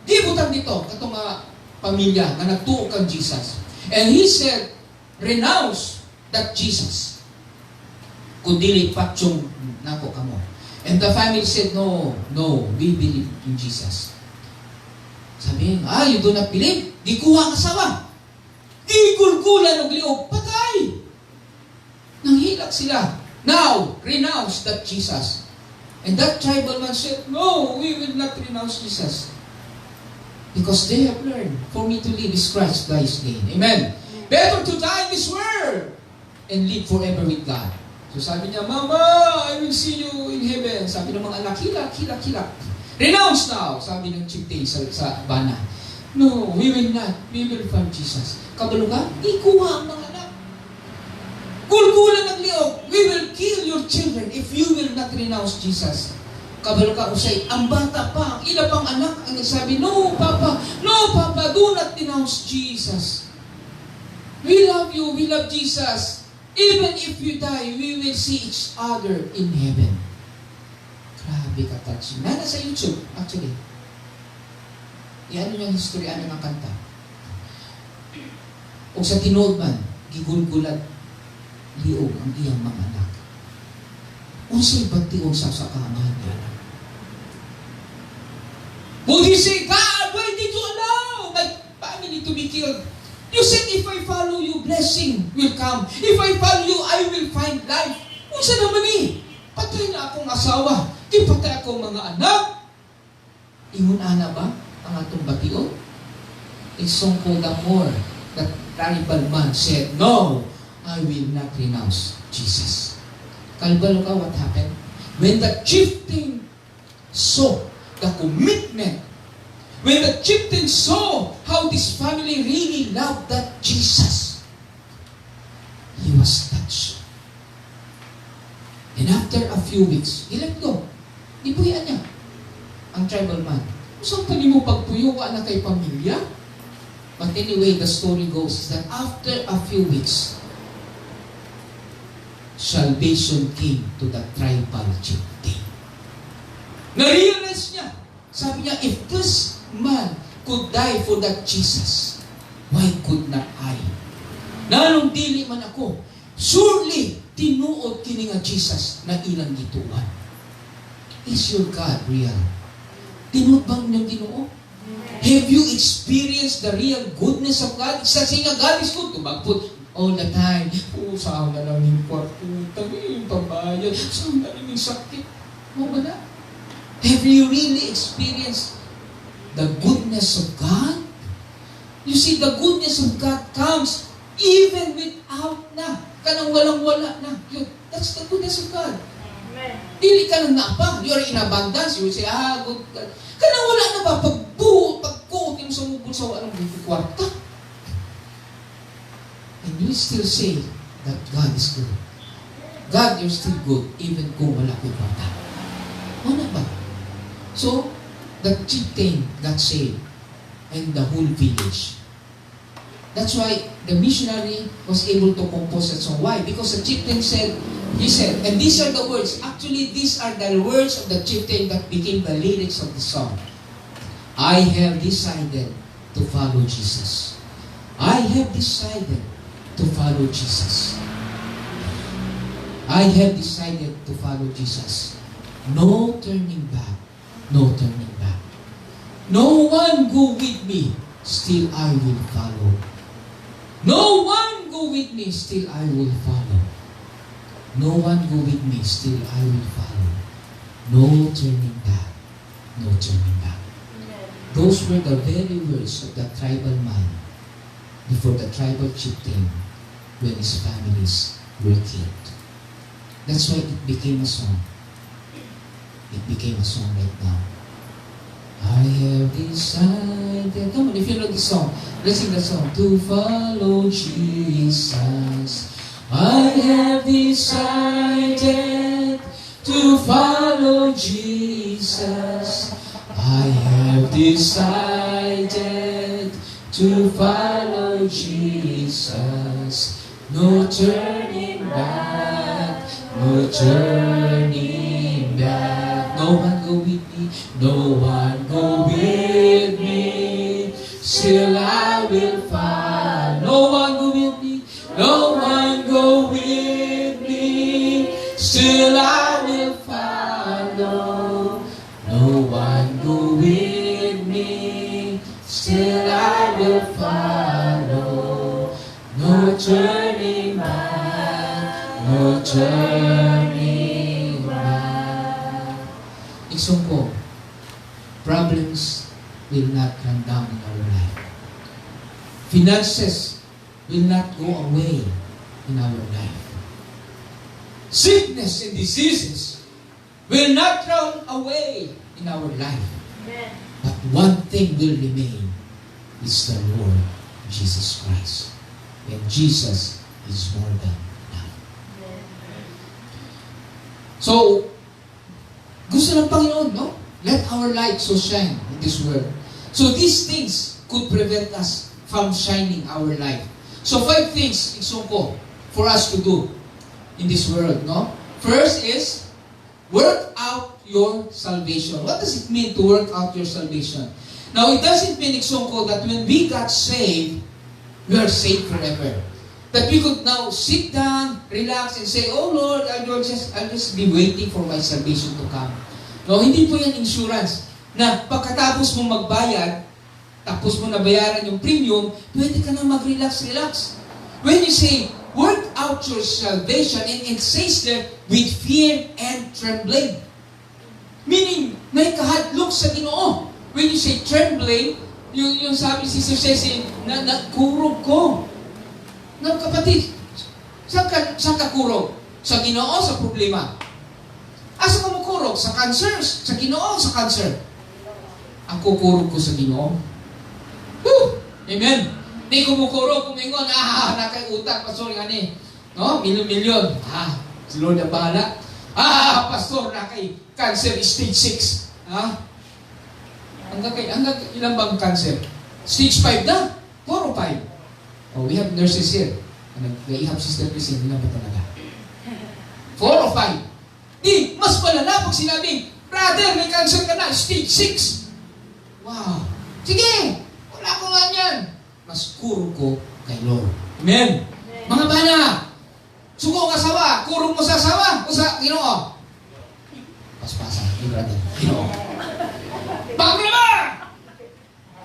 Gibutan dito, katong pamilya na nagtuo kang Jesus. And he said, renounce that Jesus. Kundi patsyong nako kamo. And the family said, no, we believe in Jesus. Sabi niya, you do not believe? Di kuha ang asawa. Di gulgulan ng liog. Patay! Nanghilak sila. Now, renounce that Jesus. And that tribal man said, no, we will not renounce Jesus. Because they have learned, for me to live is Christ, die is gain. Amen. Better to die in this world and live forever with God. So sabi niya, Mama, I will see you in heaven. Sabi ng mga anak, hilak. Renounce now, sabi ng chieftain sa bana. No, we will not. We will find Jesus. Kabalo ka? Ikuha ang mga anak. Gulgulan ng liog. We will kill your children if you will not renounce Jesus. Kabalo ka usay, ang bata pa, ang ina pang anak, ang nagsabi, no, Papa, do not denounce Jesus. We love you, we love Jesus. Even if you die, we will see each other in heaven. Grabe ka-touching. Nasa YouTube, actually. Yan yung history, ano ng kanta. O sa tinood man, gigulgulat, liog ang iyang mga anak. Unsay batiog sa kaamahan niya. Would he say, God, why did you allow my family to be killed? You said, if I follow you, blessing will come. If I follow you, I will find life. Unsa naman patay na akong asawa. Di patay akong mga anak. Ingon ana ba ang atong batiog? Isong ko the more that tribal man said, no, I will not renounce Jesus. Kalbalo ka, what happened? When the chieftain saw the commitment, when the chieftain saw how this family really loved that Jesus, he was touched. And after a few weeks, he let go. Ipuyan niya ang tribal man. Saan pa mo pagpuyuwa na kay pamilya? But anyway, the story goes that after a few weeks, salvation came to the tribal chieftain. Na-realize niya, sabi niya, if this man could die for that Jesus, why could not I? Nanong dili man ako, surely tinuod kini nga Jesus na ilang gituan. Is your God real? Tinuod bang niyang Ginoo? Have you experienced the real goodness of God? Sa nga God is good, tumagput all the time. Saan na lang yung kwarto, tabi yung pambayad, saan na lang yung sakit. Mo ba na? Have you really experienced the goodness of God? You see, the goodness of God comes even without na. Kanang walang-wala na. That's the goodness of God. Dili ka nang naapa. You're in abundance. You will say, good God. Kanang wala na ba? Pagkuot yung sa mubul sa walang kwarta. And you still say that God is good. God, you're still good even kung wala ko kwarta. Wala ba? So, the chieftain got saved and the whole village. That's why the missionary was able to compose that song. Why? Because the chieftain said, he said, and these are the words, actually these are the words of the chieftain that became the lyrics of the song. I have decided to follow Jesus. I have decided to follow Jesus. I have decided to follow Jesus. No turning back. No turning back. No one go with me, still I will follow. No one go with me, still I will follow. No one go with me, still I will follow. No turning back. No turning back. Those were the very words of the tribal man before the tribal chieftain when his families were killed. That's why it became a song. it became a song right now. I have decided. Come on, if you know this song, let's sing the song. To follow Jesus. I have decided to follow Jesus. I have decided to follow Jesus. No turning back, no turning back. No one go with me, no one go with me. Still I will follow. No one go with me, no one go with me. Still I will follow. No one go with me. Still I will follow. No turning back, no turning back. Iksong ko, problems will not run down in our life. Finances will not go away in our life. Sickness and diseases will not run away in our life. But one thing will remain is the Lord Jesus Christ. And Jesus is more than enough. So, gusto ng Panginoon, no? Let our light so shine in this world. So these things could prevent us from shining our light. So 5 things, Iksongko, for us to do in this world, no? First is, work out your salvation. What does it mean to work out your salvation? Now, it doesn't mean, Iksongko, that when we got saved, we are saved forever. That we could now sit down, relax, and say, oh Lord, I'll just be waiting for my salvation to come. No, hindi po yan insurance. Na pagkatapos mo magbayad, tapos mo nabayaran yung premium, pwede ka na mag-relax. When you say, work out your salvation, and it says there, with fear and trembling. Meaning, may kahadlok sa Ginoo. When you say trembling, yung sabi si Sister Ceci, kurog ko. Na kapatid, saan ka kurog? Sa Ginoo, sa problema. Asa ka mo kurog? Sa cancer? Sa Ginoo, sa cancer? Ako kurog ko sa Ginoo. Woo! Amen. Di ko mo kurog kung ingon, nakay utak, pastor, gani. No? Milyon-milyon. Si Lord ang bahala. Pastor, nakay cancer stage 6. Hanggang ilang bang cancer? Stage 5 na? 4 o 5? Oh, we have nurses here. Nag-ihap Sister Christine, ilang ba talaga? 4 o 5? Di, mas malala pag sinabing, brother, may cancer ka na, stage 6. Wow. Sige, wala ko nga yan. Mas kurog ko kay Lord. Amen. Mga bana, suko ang asawa, kurog mo sa asawa o sa Ginoo? Paspasan, brother. Ginoo. Paglama!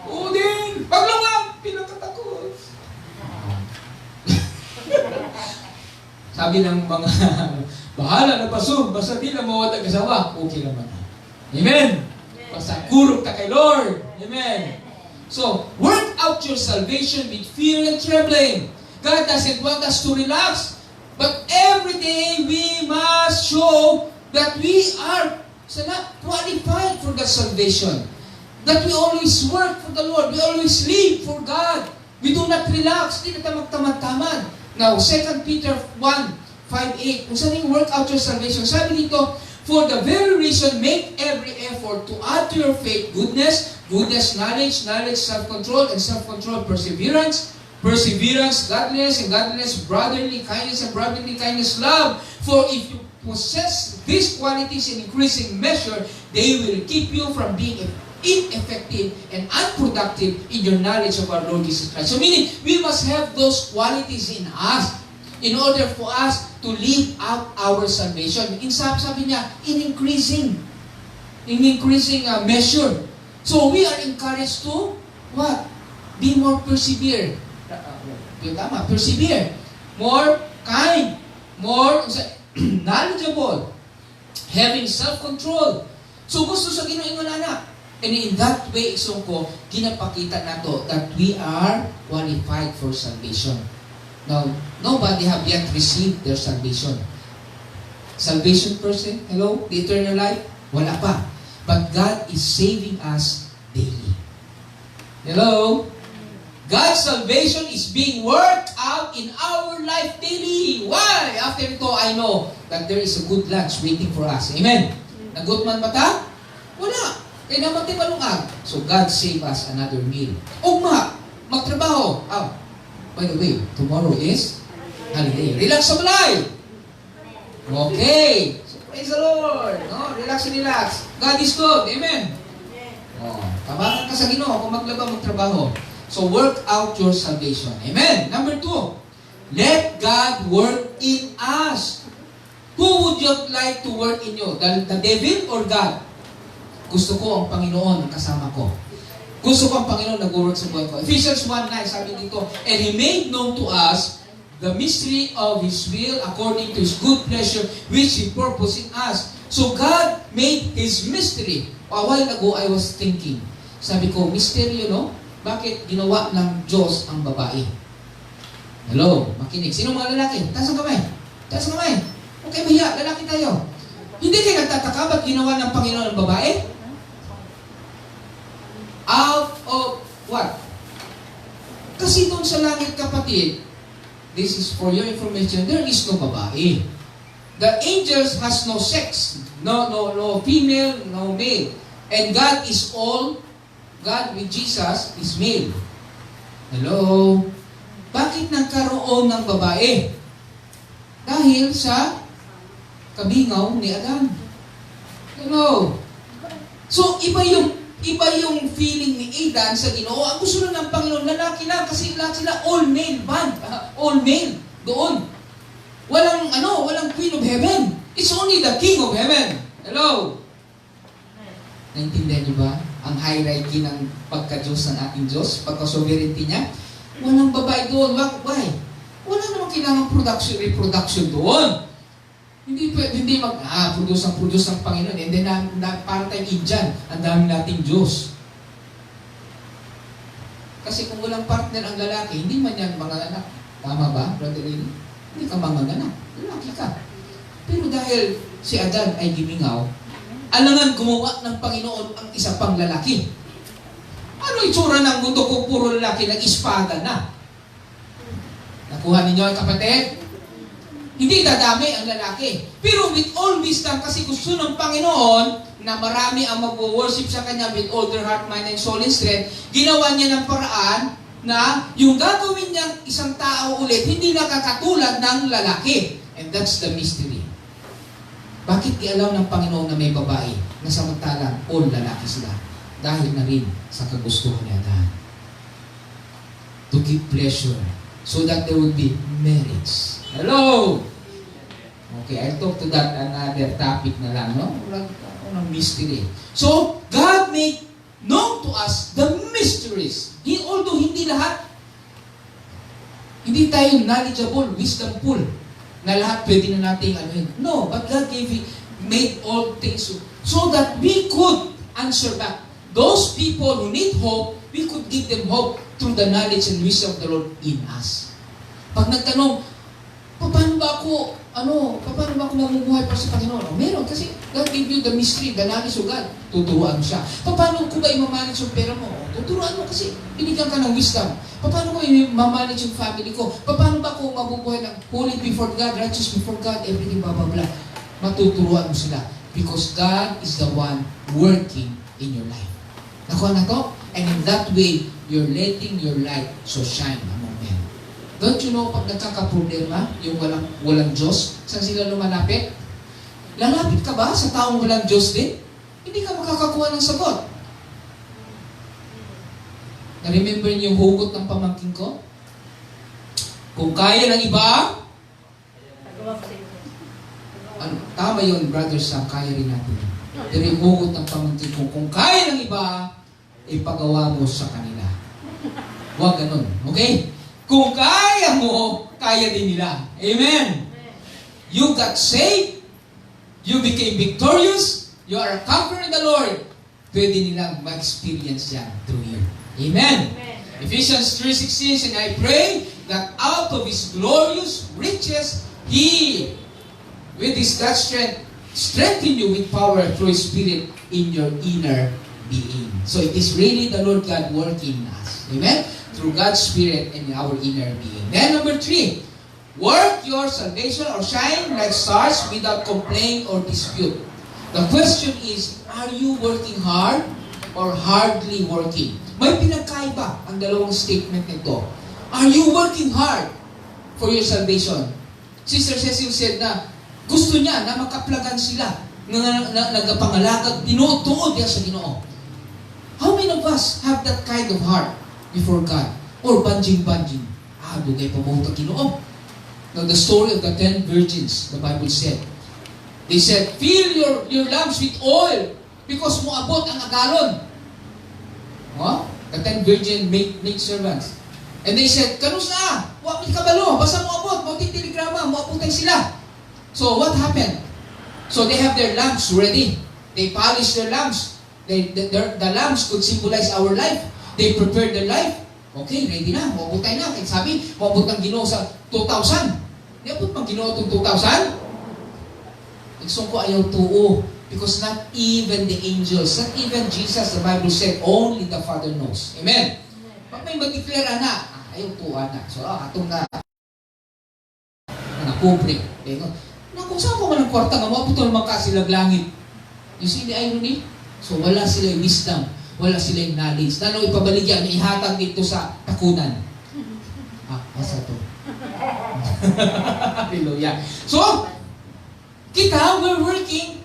Udin! Paglama! Pinakatakot. Sabi ng mga bahala na pastor, basta di na mawala ng asawa, okay naman. Amen! Basta kurog ka kay Lord. Amen! So, work out your salvation with fear and trembling. God doesn't want us to relax, but every day we must show that we are qualified for that salvation. That we always work for the Lord. We always live for God. We do not relax. Di na tamad-tamad. Now, 2 Peter 1:5-8. Kung saan yung work out your salvation, sabi dito, for the very reason, make every effort to add to your faith goodness, knowledge, self-control, and self-control, perseverance, godliness, and godliness, brotherly kindness, and brotherly kindness, love. For if you possess these qualities in increasing measure, they will keep you from being ineffective and unproductive in your knowledge of our Lord Jesus Christ. So meaning, we must have those qualities in us in order for us to live out our salvation. Sabi niya, in increasing measure. So we are encouraged to, what? Be more persevere. Persevere. More kind. More knowledgeable. Having self-control. So gusto sa Ginoo anak. And in that way, Iksongko, ginapakita nato that we are qualified for salvation. Now, nobody have yet received their salvation. Salvation person, hello, the eternal life, Wala pa. But God is saving us daily. Hello? God's salvation is being worked out in our life daily. Why? After ito, I know that there is a good lunch waiting for us. Amen? Nagutman ba ta? Wala. Kaya naman tayo malungag. So God save us another meal. Magtrabaho. By the way, tomorrow is holiday. Relax sa balay. Okay. So praise the Lord. No? Relax. God is good. Amen? Tabangan ka sa Ginoo kung maglaba, magtrabaho. So work out your salvation. Amen? Number 2, let God work in us. Who would you like to work in you? The devil or God? Gusto ko ang Panginoon ang kasama ko. Gusto ko ang Panginoon nag-work sa buhay ko. Ephesians 1:9, sabi dito, and He made known to us the mystery of His will according to His good pleasure which He purposed in us. So God made His mystery. A while ago, I was thinking, sabi ko, mystery, bakit ginawa ng Diyos ang babae? Hello, makinig. Sino mga lalaki? Taas ang kamay. Okay, mahiya. Lalaki tayo. Hindi kayo nagtataka ba't ginawa ng Panginoon ang babae? Out of what? Kasi doon sa langit, kapatid, this is for your information, there is no babae. The angels has no sex. No female, no male. And God is all, God with Jesus is male. Hello? Bakit nagkaroon ng babae? Dahil sa kabingaw ni Adan. Hello? So, iba yung feeling ni Adan sa Ginoo. Ang gusto na ng Panginoon, lalaki lang kasi lahat sila all male band. All male. Doon. Walang Queen of Heaven. It's only the King of Heaven. Hello? Naintindihan niyo ba? Ang hierarchy ng pagka-Diyos ng ating Diyos, pagka-sovereignty niya. Walang babae doon. Why? Wala namang kailangan reproduction doon. Hindi produce ang Panginoon. And then, parang tayong Indian, ang dami nating Diyos. Kasi kung walang partner ang lalaki, hindi man yan mga anak. Tama ba, Brother Rini? Hindi ka mga anak. Lalaki ka. Pero dahil si Adan ay gimingaw, alangan gumawa ng Panginoon ang isa pang lalaki. Ano itsura ng mundo kung puro lalaki, nag-espada na? Nakuha ninyo, kapatid? Hindi dadami ang lalaki. Pero with all wisdom, kasi gusto ng Panginoon na marami ang mag-worship sa Kanya with all their heart, mind, and soul, and strength, ginawa niya ng paraan na yung gagawin niyang isang tao ulit, hindi nakakatulad ng lalaki. And that's the mystery. Bakit ialam ng Panginoon na may babae na samantalang all lalaki sila? Dahil na rin sa kagustuhan niya dahil. To give pleasure so that there will be marriage. Hello! Okay, I'll talk to that another topic na lang, no? Walang mystery. So, God made known to us the mysteries. Although hindi lahat, hindi tayo knowledgeable, wisdomful, na lahat pwede na natin anuhin. No, but God made all things so that we could answer back. Those people who need hope, we could give them hope through the knowledge and wisdom of the Lord in us. Pag nagtanong, paano ba ako mamubuhay pa sa Panginoon? Meron, kasi God gave you the mystery, the knowledge of God. Tuturuan mo siya. Paano ko ba i-manage yung pera mo? Tuturuan mo kasi binigyan ka ng wisdom. Paano ko i-manage yung family ko? Paano ba ako mabubuhay ng holy before God, righteous before God, everything, blah, blah, blah. Matuturuan mo sila. Because God is the one working in your life. Nakuha na to? And in that way, you're letting your light so shine among men. Don't you know, pag nagkakaproblema, yung walang Diyos, saan sila lumalapit? Lalapit ka ba sa taong walang Diyos din? Hindi ka makakakuha ng sagot. Na-remember niyo yung hugot ng pamangkin ko? Kung kaya ng iba, tama yun, Brother Sam, kaya rin natin. Pero yung hugot ng pamangkin ko, kung kaya ng iba, ipagawa mo sa kanila. Huwag ganun. Okay? Kung kaya mo, kaya din nila. Amen? You got saved, you became victorious, you are a conqueror in the Lord, pwede nilang ma-experience yan through you. Amen? Ephesians 3:16 says, and I pray that out of His glorious riches, He, with His God's strength, strengthen you with power through His Spirit in your inner being. So it is really the Lord God working in us. Amen? Through God's Spirit in our inner being. Then number 3, work your salvation or shine like stars without complaint or dispute. The question is, are you working hard or hardly working? May pinagkaiba ang dalawang statement nito. Are you working hard for your salvation? Sister Cecil said na gusto niya na makaplagan sila na nagpangalagad, tinuod-tuod niya sa Ginoo. How many of us have that kind of heart before God? Or banjing-banjing? Dugay pa mo ito Ginoo. Now the story of the 10 virgins, the Bible said, they said, fill your lamps with oil because moabot ang agalon. The 10 virgin make servants. And they said, kanus na, wapit kabalo, basta moabot, mauting telegrama, moabutan sila. So what happened? So they have their lamps ready. They polish their lamps. The lamps could symbolize our life. They prepared their life. Okay, ready na, moabutay na. Kaya sabi, moabot ng Ginoo sa 2,000. Di abot mang Ginoo itong 2,000? Igsong ko ayaw tuo. Because not even the angels, not even Jesus, the Bible said, only the Father knows. Amen? Pag may mag-declare na, ayaw tuo na. So, atong na nakubre. Kung saan ko man ang kwarta nga, maputol man ka silang langit. You see the irony? So, wala silang wisdom. Wala silang knowledge. Tanong ipabaligyan, ihatag dito sa takunan. Asa to? Hallelujah. So, kita, we're working.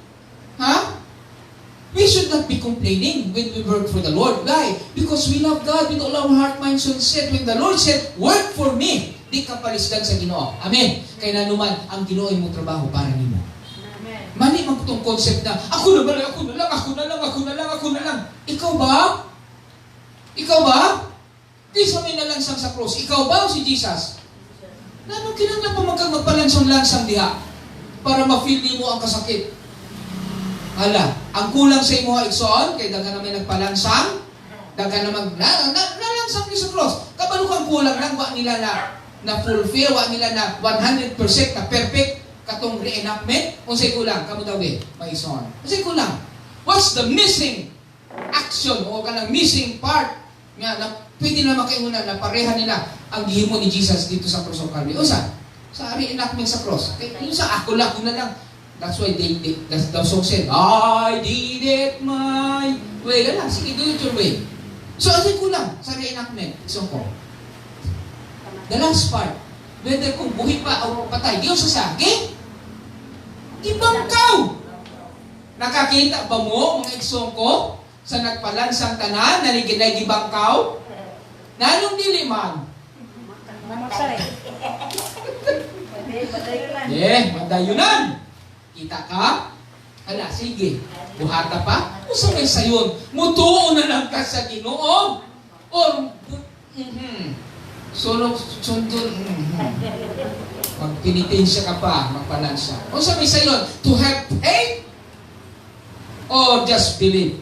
We should not be complaining when we work for the Lord. Why? Because we love God with all our heart, mind, soul, said. When the Lord said, work for me, di ka palisdan sa Ginoo. Amen. Kaya nanuman, ang Ginoo mo trabaho para nimo. Mali man itong concept na, ako na lang. Ikaw ba? Di sa may nalansang sa cross. Ikaw ba o si Jesus? Nanong kinanglan pa magpalansang-lansang diha para ma-feel mo ang kasakit. Hala, ang kulang sa imo igsoon, kay daga naman nagpalansang, daga naman nalansang ni sa cross. Kabalo kang kulang lang, wa nila na fulfill, wa nila na 100% na perfect katong reenactment. Unsay kulang? Kamu daw may igsoon. Unsay kulang? What's the missing action o kanang missing part nga na pwede na makaingunan na pareha nila ang gihimo ni Jesus dito sa cross of Calvary. O sa reenactment sa cross. Yung sa ako na lang. That's why the song said, I did it my way. Gala, sige, do it your way. So, ano kulang sa reenactment? Isang ko. The last part, whether kung buhay pa o patay, Diyos sa saging, ibangkaw. Nakakita ba mo, mga iksong ko, sa nagpalansang tanan, naliginay gibangkaw? Nanong diliman? Madayunan. Kita ka? Hala, sige. Buhata pa? Usa may sayon. Mutuo na lang ka sa Ginoo. Or, sundon, magpinitensya ka pa, magpalansya. Usa may sayon. To have faith or just believe.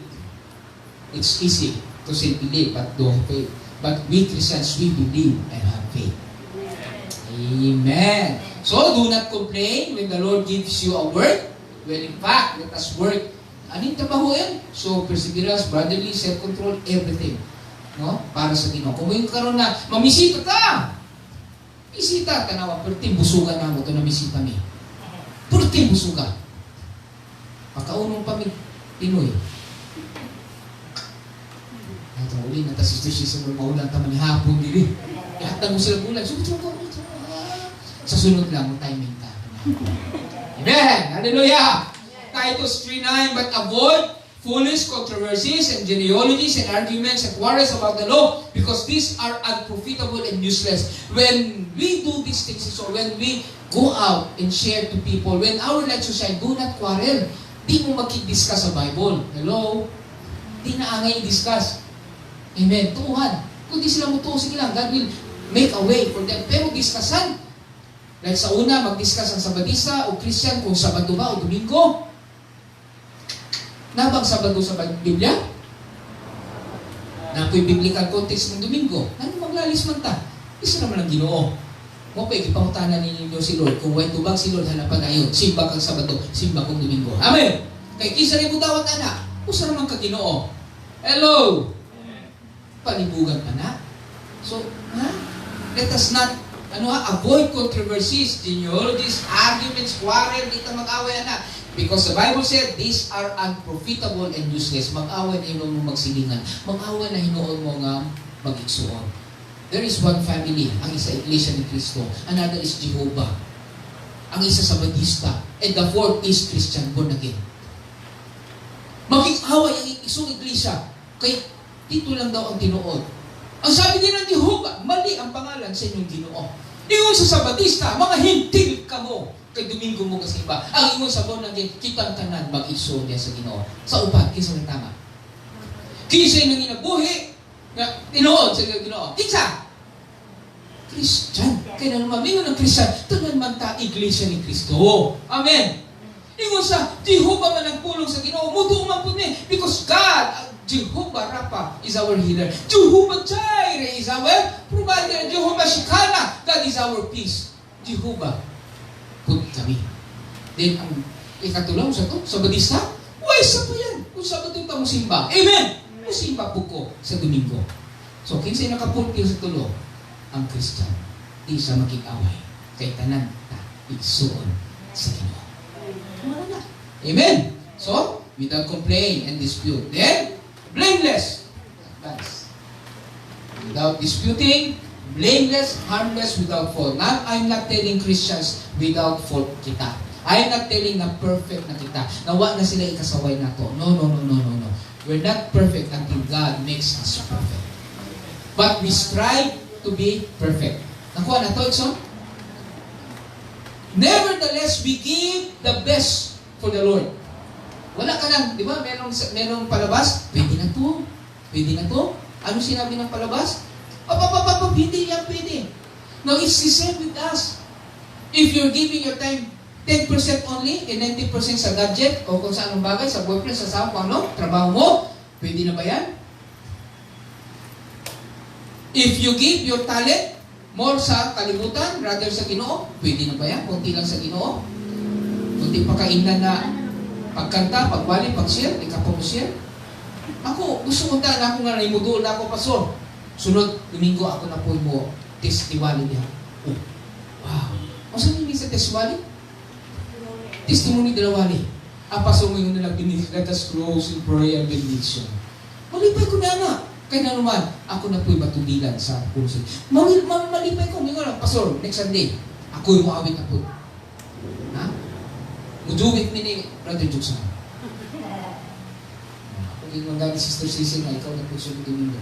It's easy to say believe, but don't faith. But we Christians, we believe and have faith. Amen. So, do not complain when the Lord gives you a word. Well, in fact, let us work. Anong trabahuin? So, perseverance, brotherly, self-control, everything. No? Para sa Ginoo. Kung yung karoon na, mamisita ka! Isita, tanawa, perting busugan na mo, ito na misita mi. Perting busugan. Pagkaunong pa mi, Pinoy. Ito, uli na, tas ito siya sa maulan taman ni hapon dili. Ihatag mo sila bulan. Sa sunod lang, timing ka. Amen! Hallelujah! Titus 3:9, but avoid foolish controversies and genealogies and arguments and quarrels about the law, because these are unprofitable and useless. When we do these things, so when we go out and share to people, when our light so shine, do not quarrel. Di mo makikidiscuss sa Bible. Hello? Di na angay i-discuss. Amen. Tuhan. Kung di sila mutuo, sige lang, God will make a way for them. Pero discussan. Like sa una, mag-discuss ang Sabadista o Christian kung Sabado ba o Domingo. Nabang Sabado sa Biblia? Na ako'y biblical context ng Domingo. Ano maglalis man ta? Isa naman ang Ginoo. mo pa ipangutanan ninyo si Lord. Kung way tubag si Lord, hanapan na yun. Simba kang Sabado, simba kong Domingo. Amen! Kay kisa rin mo dawat anak, usa naman ka Ginoo. Hello! Palibugan ka na. So, let us not avoid controversies, genealogies, arguments, quarrel, di ta mag-away na. Because the Bible said, these are unprofitable and useless. Mag-away na hinuon mo magsilingan. Mag-away na hinuon mo nga mag-igsuon. There is one family, ang isa Iglesia ni Cristo. Another is Jehovah. Ang isa Sabadista. And the fourth is Christian born again. Mag-away ang isang Iglesia. Kay dito lang daw ang tinuod. Ang sabi din ng Jehovah, mali ang pangalan sa inyong Ginoo. Ingon sa Sabadista, mga hintil ka mo. Kay Domingo mo kasi iba. Ang ingon sa born again, kitang tanan mag-iso niya sa Ginoo. Sa upat, kinsa ang tama? Kinsa yung nanginabuhi na tinuod sa Ginoo. Kinsa? Christian. Kaya naman, ingon ng Christian, tanan man ta Iglesia ni Cristo. Amen. Ingon sa Jehovah man nagpulong sa Ginoo, mudo man pud ni because God, Jehovah Rapha is our healer. Jehovah Jireh is our provider. Jehovah Shikana, God is our peace. Jehovah pud kami. Then ang ikatulong sa to, Sabadista, why sa pa yan? Kung Sabado ta mo simba. Amen. Musimba po ko sa Domingo. So kinsa nakapulpil sa tulo? Ang Christian. Di siya makikaway. Kay tanan ta igsuon sa Ginoo. Amen. So, without complaint and dispute. Then, blameless. Advance. Without disputing, blameless, harmless, without fault. Now, I'm not telling Christians without fault kita. I'm not telling na perfect na kita. Nawa na sila ikasaway na to. No. We're not perfect until God makes us perfect. But we strive to be perfect. Nakuha na to, Ikson? Nevertheless, we give the best for the Lord. Wala ka lang, di ba? Merong palabas, pwede na to. Ano sinabi ng palabas? Hindi yan pwede. No, it's the same with us. If you're giving your time 10% only, and 90% sa gadget, o kung saan ang bagay, sa boyfriend, sa asawa, trabaho mo, pwede na ba yan? If you give your talent more sa kalibutan rather sa Ginoo, pwede na ba yan? Kunti lang sa Ginoo? Kunti pa kainan na pagkanta, pagwali, pag-share, ikapamushare. Ako, gusto ko na ako nga naimudoon na ako, Pastor. Sunod, Domingo, ako na po mo testimony niya. Oh, wow. O saan yung sa testimony? Testimony dalawali. Pastor, ngayon na lang, let us close in prayer and benediction. Malipay ko na. Kaya na naman, ako na po'y matubilan sa kurso. Malipay ko, ngayon lang, Pastor, next Sunday, ako'y mo awit na po. Ha? Muduwit mi ni Brother Juksan. Kung yung mga Sister Sisi na ikaw na po sa Domingo.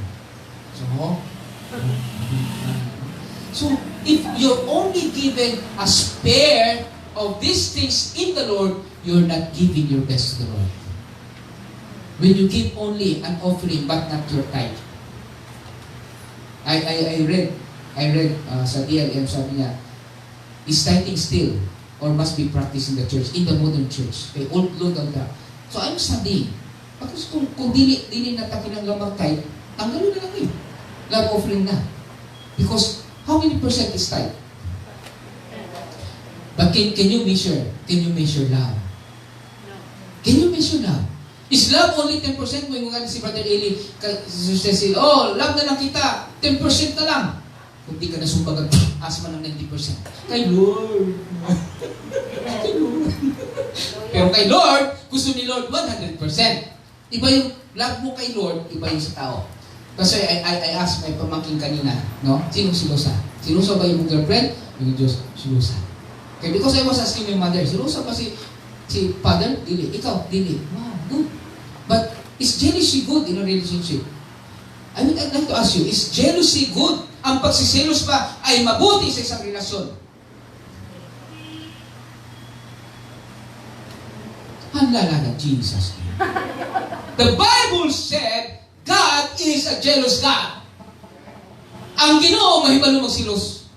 So, if you're only given a spare of these things in the Lord, you're not giving your best to the Lord. When you give only an offering but not your tithe. I read sa DLM, sabi niya, is tithing still or must be practiced in the church, in the modern church. Kay old Lord ang da. So I'm studying. Bakit kung dili na takin ang lamang tithe, tanggalin na lang yun. Love offering na. Because how many percent is tithe? But can you measure? Can you measure love? Can you measure love? Is love only 10%? Mo yung nga si Brother Eli, love na lang kita, 10% na lang. Kung di ka nasumbagan, asma ng 90%. Kay Lord. Pero kay Lord, gusto ni Lord 100%. Iba yung love mo kay Lord, iba yung sa tao. Kasi I asked my pamangkin kanina, no? Sinong silosa? Silosa ba yung girlfriend? Yung Diyos, silosa. Okay, because I was asking my mother, silosa ba si father? Dili. Ikaw? Dili. Wow, good. But is jealousy good in a relationship? I'd like to ask you, is jealousy good? Ang pagsiselos ba ay mabuti sa isang relasyon? Hanlala na Jesus. The Bible said, God is a jealous God. Ang Ginoo mahibalo magsilos.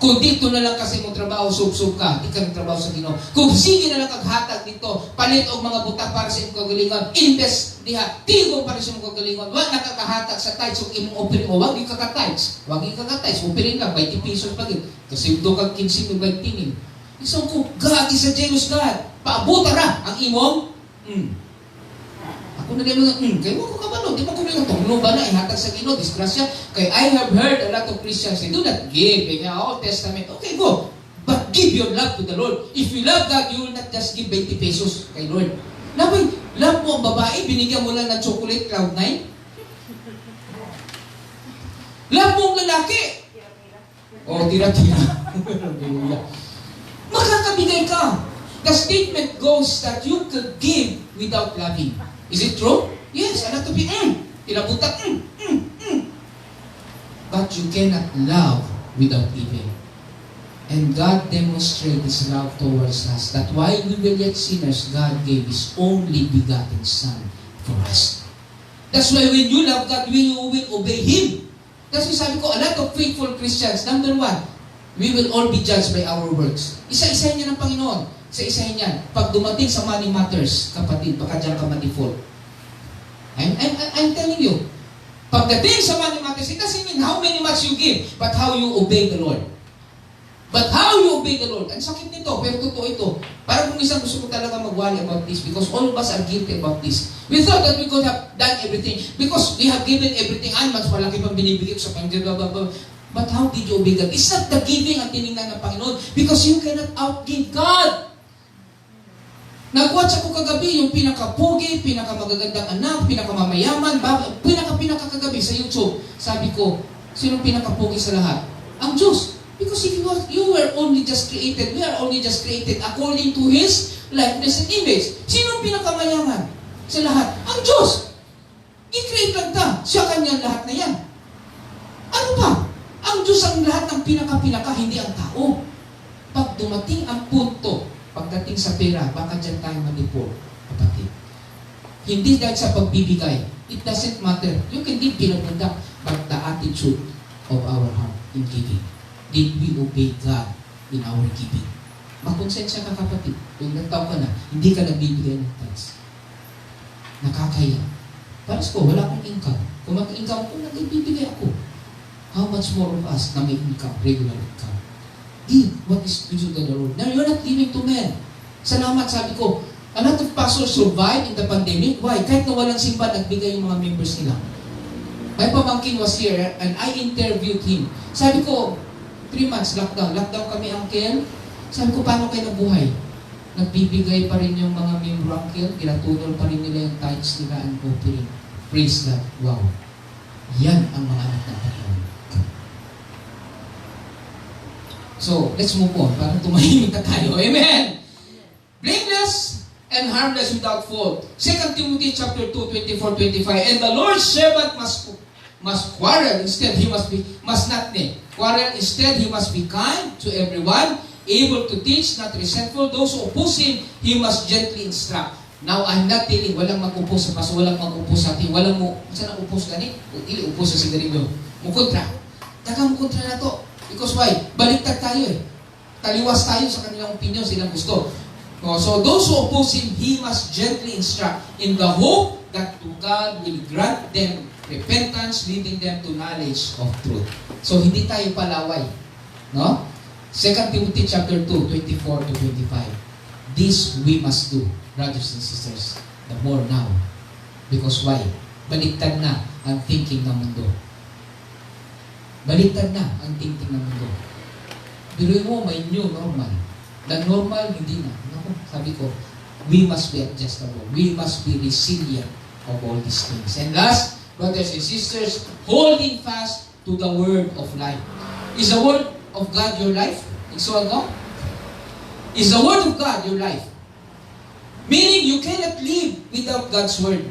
Kung dito na lang kasi mong trabaho, sub-sub ka, di ka trabaho sa Ginoo. Kung sige na lang kaghatag dito, palit og mga butak para sa imong kagalingon, invest diha, tigong para sa imong kagalingon, wa nakakahatag sa tithes ug imong offering, o wag ka ka-tithes, offering lang, 20 pesos pa gid. Kasi do kag 15 ug 20. Isang ko, God is a jealous God. Paabuta ra ang imong, Ako na din mga, kayo mo ko kabalo, di ba ko yung tunglo ba na, ihatag sa Ginoo, disgrasya. Kay I have heard a lot of Christians say, do not give in your Old Testament. Okay, go. But give your love to the Lord. If you love God, you will not just give 20 pesos kay Lord. Labay, love mo ang babae, binigyan mo lang ng chocolate Cloud9. Love mo ang lalaki. O, tira-tira. Makakabigay ka. The statement goes that you could give without loving. Is it true? Yes, a lot of people, tinabutak, But you cannot love without giving. And God demonstrated His love towards us, that while we were yet sinners, God gave His only begotten Son for us. That's why when you love God, you will obey Him. That's why sabi ko, a lot of faithful Christians, number one, we will all be judged by our works. Isa-isahin niya ng Panginoon. Isa-isahin niya. Pag dumating sa money matters, kapatid, baka dyan ka ma-default. I'm telling you, pagdating sa money matters, it doesn't mean how many much you give, but how you obey the Lord. But how you obey the Lord. Ang sakit nito, pero totoo ito. Parang kung isang gusto ko talaga mag-worry about this, because all of us are guilty about this. We thought that we could have done everything, because we have given everything, mas malaki pang binibigay ko sa Panginoon, but how did you obey God? It's not the giving ang tinignan ng Panginoon, because you cannot outgive God. Nag-watch ako kagabi yung pinaka-pogi, pinaka-magagandang anak, pinaka-mamayaman, pinaka-kagabi sa YouTube. Sabi ko, sino pinaka-pogi sa lahat? Ang Diyos. Because if you were only just created, we are only just created according to His likeness and image. Sino pinaka-mayaman sa lahat? Ang Diyos. I-create lang ta. Siya kanyang lahat na yan. Ano pa? Ang Diyos ang lahat ng pinaka-pinaka, hindi ang tao. Pag dumating ang punto, pagdating sa pera, baka dyan tayo madipol, kapatid. Hindi dahil sa pagbibigay. It doesn't matter. You can give pinagpunta, but the attitude of our heart in giving. Did we obey God in our giving? Makonsensya ka, kapatid. Kung nagtao ka na, hindi ka nagbibigay ng tithes. Nakakaya. Paras ko, wala akong income. Kung mag-income ko, nagbibigay ako. How much more of us na may income, regular income? Give what is due to the Lord. Now, you're not giving to men. Salamat, sabi ko, a lot of pastors survived in the pandemic. Why? Kahit na walang simba, nagbigay yung mga members nila. My pamangkin was here and I interviewed him. Sabi ko, 3 months lockdown. Lockdown kami, uncle. Sabi ko, paano kayo nabuhay? Nagbibigay pa rin yung mga membro, uncle. Ginatulol pa rin nila yung tithes nila and offering. Praise God. Wow. Yan ang mga anak ng Panginoon. So, let's move on. Para tumahimik na tayo. Amen! Blameless and harmless without fault. 2 Timothy chapter 2, 24-25. And the Lord's servant must quarrel. Instead, he must not quarrel. Instead, he must be kind to everyone, able to teach, not resentful. Those who oppose him, he must gently instruct. Now, I'm not telling, walang mag-upos sa paso, walang mag-upos sa atin, walang mo, saan ang upos gani? Ili, upos sa sigarilyo. Mukontra. Taka mukontra na to. Because why? Baliktad tayo eh. Taliwas tayo sa kanilang opinion, silang gusto. So those who oppose him, he must gently instruct in the hope that God will grant them repentance, leading them to knowledge of truth. So hindi tayo palaway. No? 2 Timothy chapter 2, 24-25. This we must do, brothers and sisters, the more now. Because why? Baliktad na ang thinking ng mundo. Baliktad na ang thinking ng mundo. Biruin mo, may new normal. The normal, hindi na. Sabi ko, we must be adjustable. We must be resilient of all these things. And last, brothers and sisters, holding fast to the word of life. Is the word of God your life? So ano? Is the word of God your life? Meaning, you cannot live without God's word.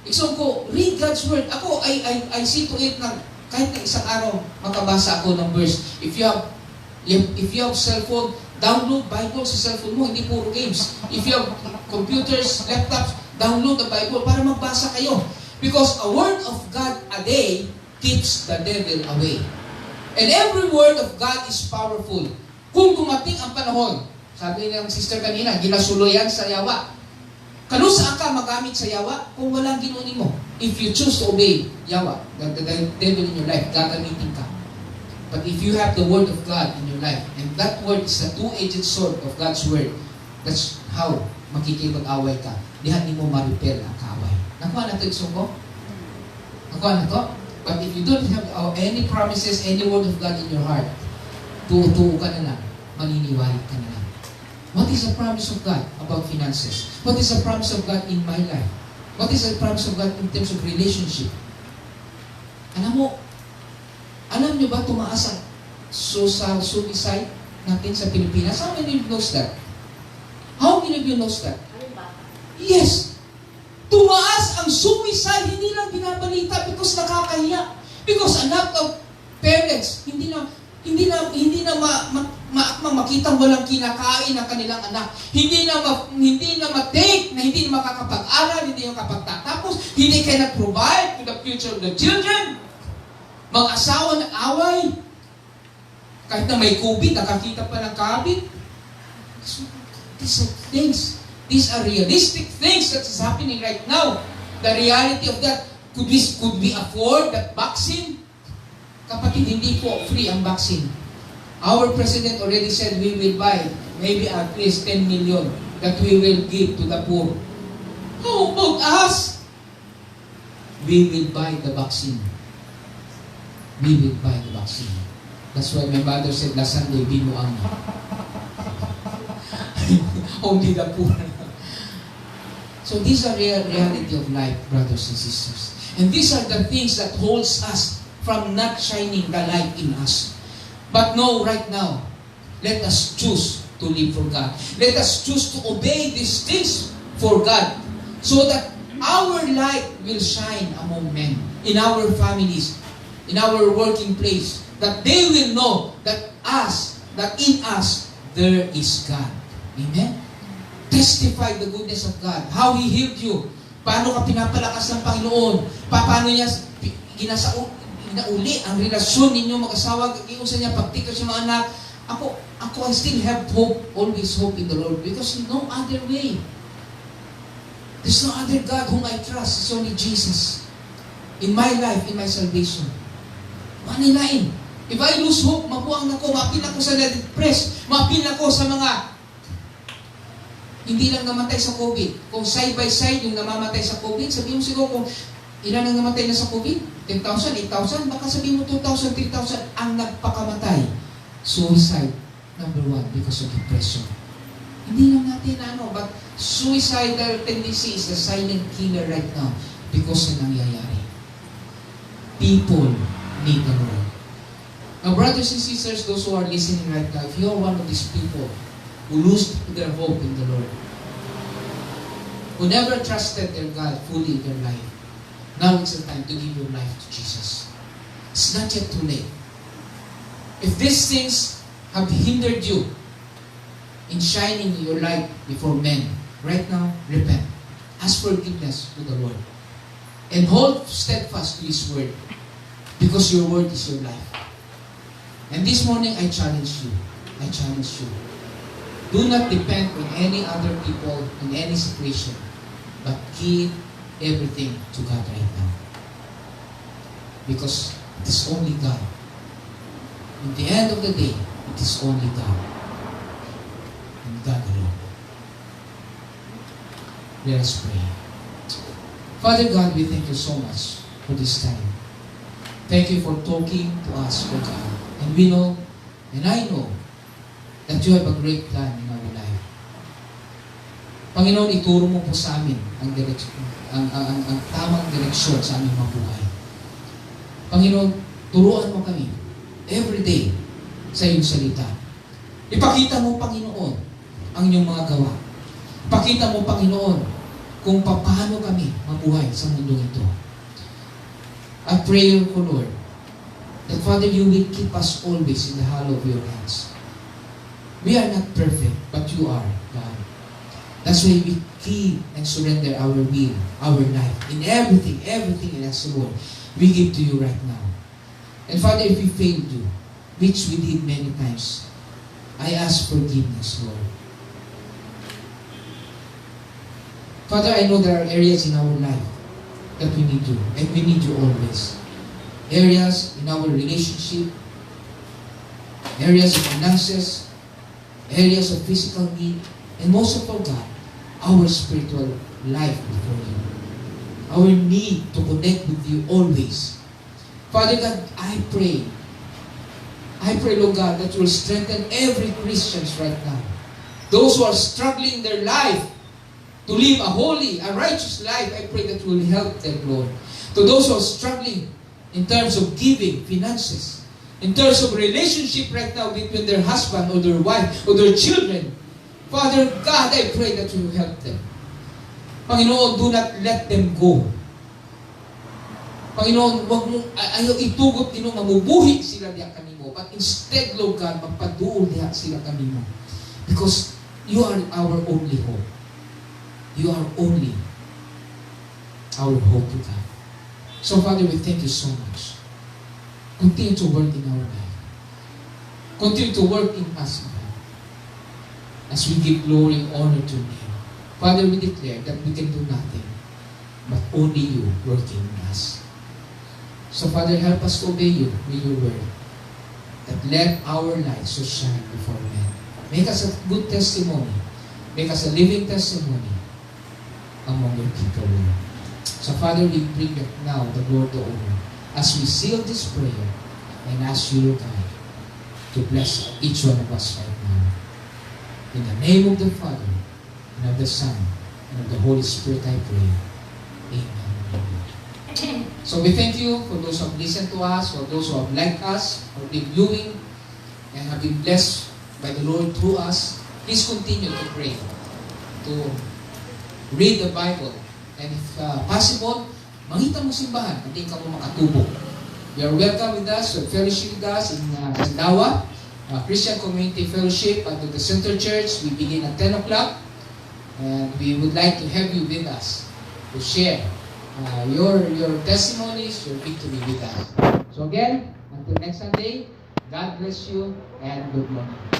So ko, read God's word. Ako, I see to it na kahit na isang araw, makabasa ako ng verse. If you have cellphone, download Bible sa cellphone mo, hindi puro games. If you have computers, laptops, download the Bible para magbasa kayo. Because a word of God a day keeps the devil away. And every word of God is powerful. Kung dumating ang panahon, sabi ng sister kanina, ginasuloyan sa yawa. Kano saan ka magamit sa yawa kung walang ginunin mo? If you choose to obey yawa, the devil in your life, gagamitin ka. But if you have the word of God in your life, and that word is a two-edged sword of God's word, that's how makikipag-away ka. Dihan mo ma-repair ang kaaway. Nakuha na ito, Isungo? Nakuha na ito? But if you don't have any promises, any word of God in your heart, tuo ka na lang, maniniwala ka na lang. What is the promise of God about finances? What is the promise of God in my life? What is the promise of God in terms of relationship? Alam niyo ba tumaas ang suicide natin sa Pilipinas? How many of you knows that? How many of you knows that? Yes! Tumaas ang suicide, hindi lang binabalita because nakakahiya. Because a lot of parents, hindi na makitang walang kinakain ang kanilang anak. Hindi na ma-take, na hindi na makakapag-aral, hindi na makapagtatapos, hindi cannot provide to the future of the children. Mag-asawa ng away. Kahit na may COVID, nakakita pa ng COVID. So, these are realistic things that is happening right now. The reality of that, could we afford that vaccine? Kapatid, hindi po free ang vaccine. Our president already said we will buy maybe at least 10 million that we will give to the poor. How about us? We will buy the vaccine. We will buy the vaccine. That's why my mother said last Sunday, binuang na. Only the poor. So these are reality of life, brothers and sisters. And these are the things that holds us from not shining the light in us. But no, right now, let us choose to live for God. Let us choose to obey these things for God, so that our light will shine among men, in our families, in our working place, that they will know that in us, there is God. Amen? Testify the goodness of God. How He healed you. Paano ka pinapalakas ng Panginoon. Paano niya ginauli ang relasyon ninyo mag-asawa. Iusan niya pagtikas yung mga anak. I still have hope, always hope in the Lord, because no other way. There's no other God whom I trust. It's only Jesus. In my life, in my salvation. Manilain. If I lose hope, mabuang na ko, mapil ako sa na-depress, mapil ako sa mga hindi lang namatay sa COVID. Kung side by side yung namamatay sa COVID, sabihin mo siguro kung ilan ang namatay na sa COVID, 10,000, 8,000, baka sabihin mo 2,000, 3,000 ang nagpakamatay. Suicide, number 1, because of depression. Hindi lang natin but suicidal tendency is the silent killer right now because ng nangyayari. People need the Lord. Now, brothers and sisters, those who are listening right now, if you are one of these people who lose their hope in the Lord, who never trusted their God fully in their life, now it's the time to give your life to Jesus. It's not yet too late. If these things have hindered you in shining your light before men, right now, repent. Ask forgiveness to the Lord. And hold steadfast to His word, because your word is your life. And this morning, I challenge you. Do not depend on any other people in any situation, but give everything to God right now. Because it is only God. In the end of the day, it is only God. And God alone. Let us pray. Father God, we thank you so much for this time. Thank you for talking to us, O God. And we know, and I know, that you have a great plan in our life. Panginoon, ituro mo po sa amin ang tamang direksyon sa aming mga buhay. Panginoon, turuan mo kami every day sa iyong salita. Ipakita mo, Panginoon, ang inyong mga gawa. Ipakita mo, Panginoon, kung paano kami mabuhay sa mundong ito. I pray, O Lord, that Father, you will keep us always in the hollow of your hands. We are not perfect, but you are, God. That's why we give and surrender our will, our life, in everything in us, Lord, we give to you right now. And Father, if we failed you, which we did many times. I ask forgiveness, Lord. Father, I know there are areas in our life that we need you, and we need you always. Areas in our relationship, areas of finances, areas of physical need, and most of all, God, our spiritual life before you. Our need to connect with you always. Father God, I pray, Lord God, that you will strengthen every Christian right now. Those who are struggling in their life to live a holy, a righteous life, I pray that you will help them, Lord. To those who are struggling in terms of giving, finances, in terms of relationship right now between their husband or their wife or their children, Father God, I pray that you will help them. Panginoon, do not let them go. Panginoon, wag mong ayaw itugot nino mamubuhi sila diya kanimo. But instead, Lord God, magpaduol diya sila kanimo. Because you are our only hope. You are only our hope to God. So, Father, we thank you so much. Continue to work in our life. Continue to work in us, God. As we give glory and honor to you. Father, we declare that we can do nothing, but only you working in us. So, Father, help us to obey you with your word. That let our light so shine before men. Make us a good testimony. Make us a living testimony among your people, Lord. So, Father, we bring now the Lord the honor as we seal this prayer and ask you, God, to bless each one of us right now. In the name of the Father, and of the Son, and of the Holy Spirit, I pray. Amen. So we thank you for those who have listened to us, for those who have liked us, or been viewing, and have been blessed by the Lord through us. Please continue to pray, to read the Bible, and if possible, mangita mo simbahan, hindi ka mo makatubog. You are welcome with us, to fellowship with us in Sandawa, Christian Community Fellowship at the Center Church. We begin at 10 o'clock. And we would like to have you with us to share your testimonies, your victory with us. So again, until next Sunday, God bless you and good morning.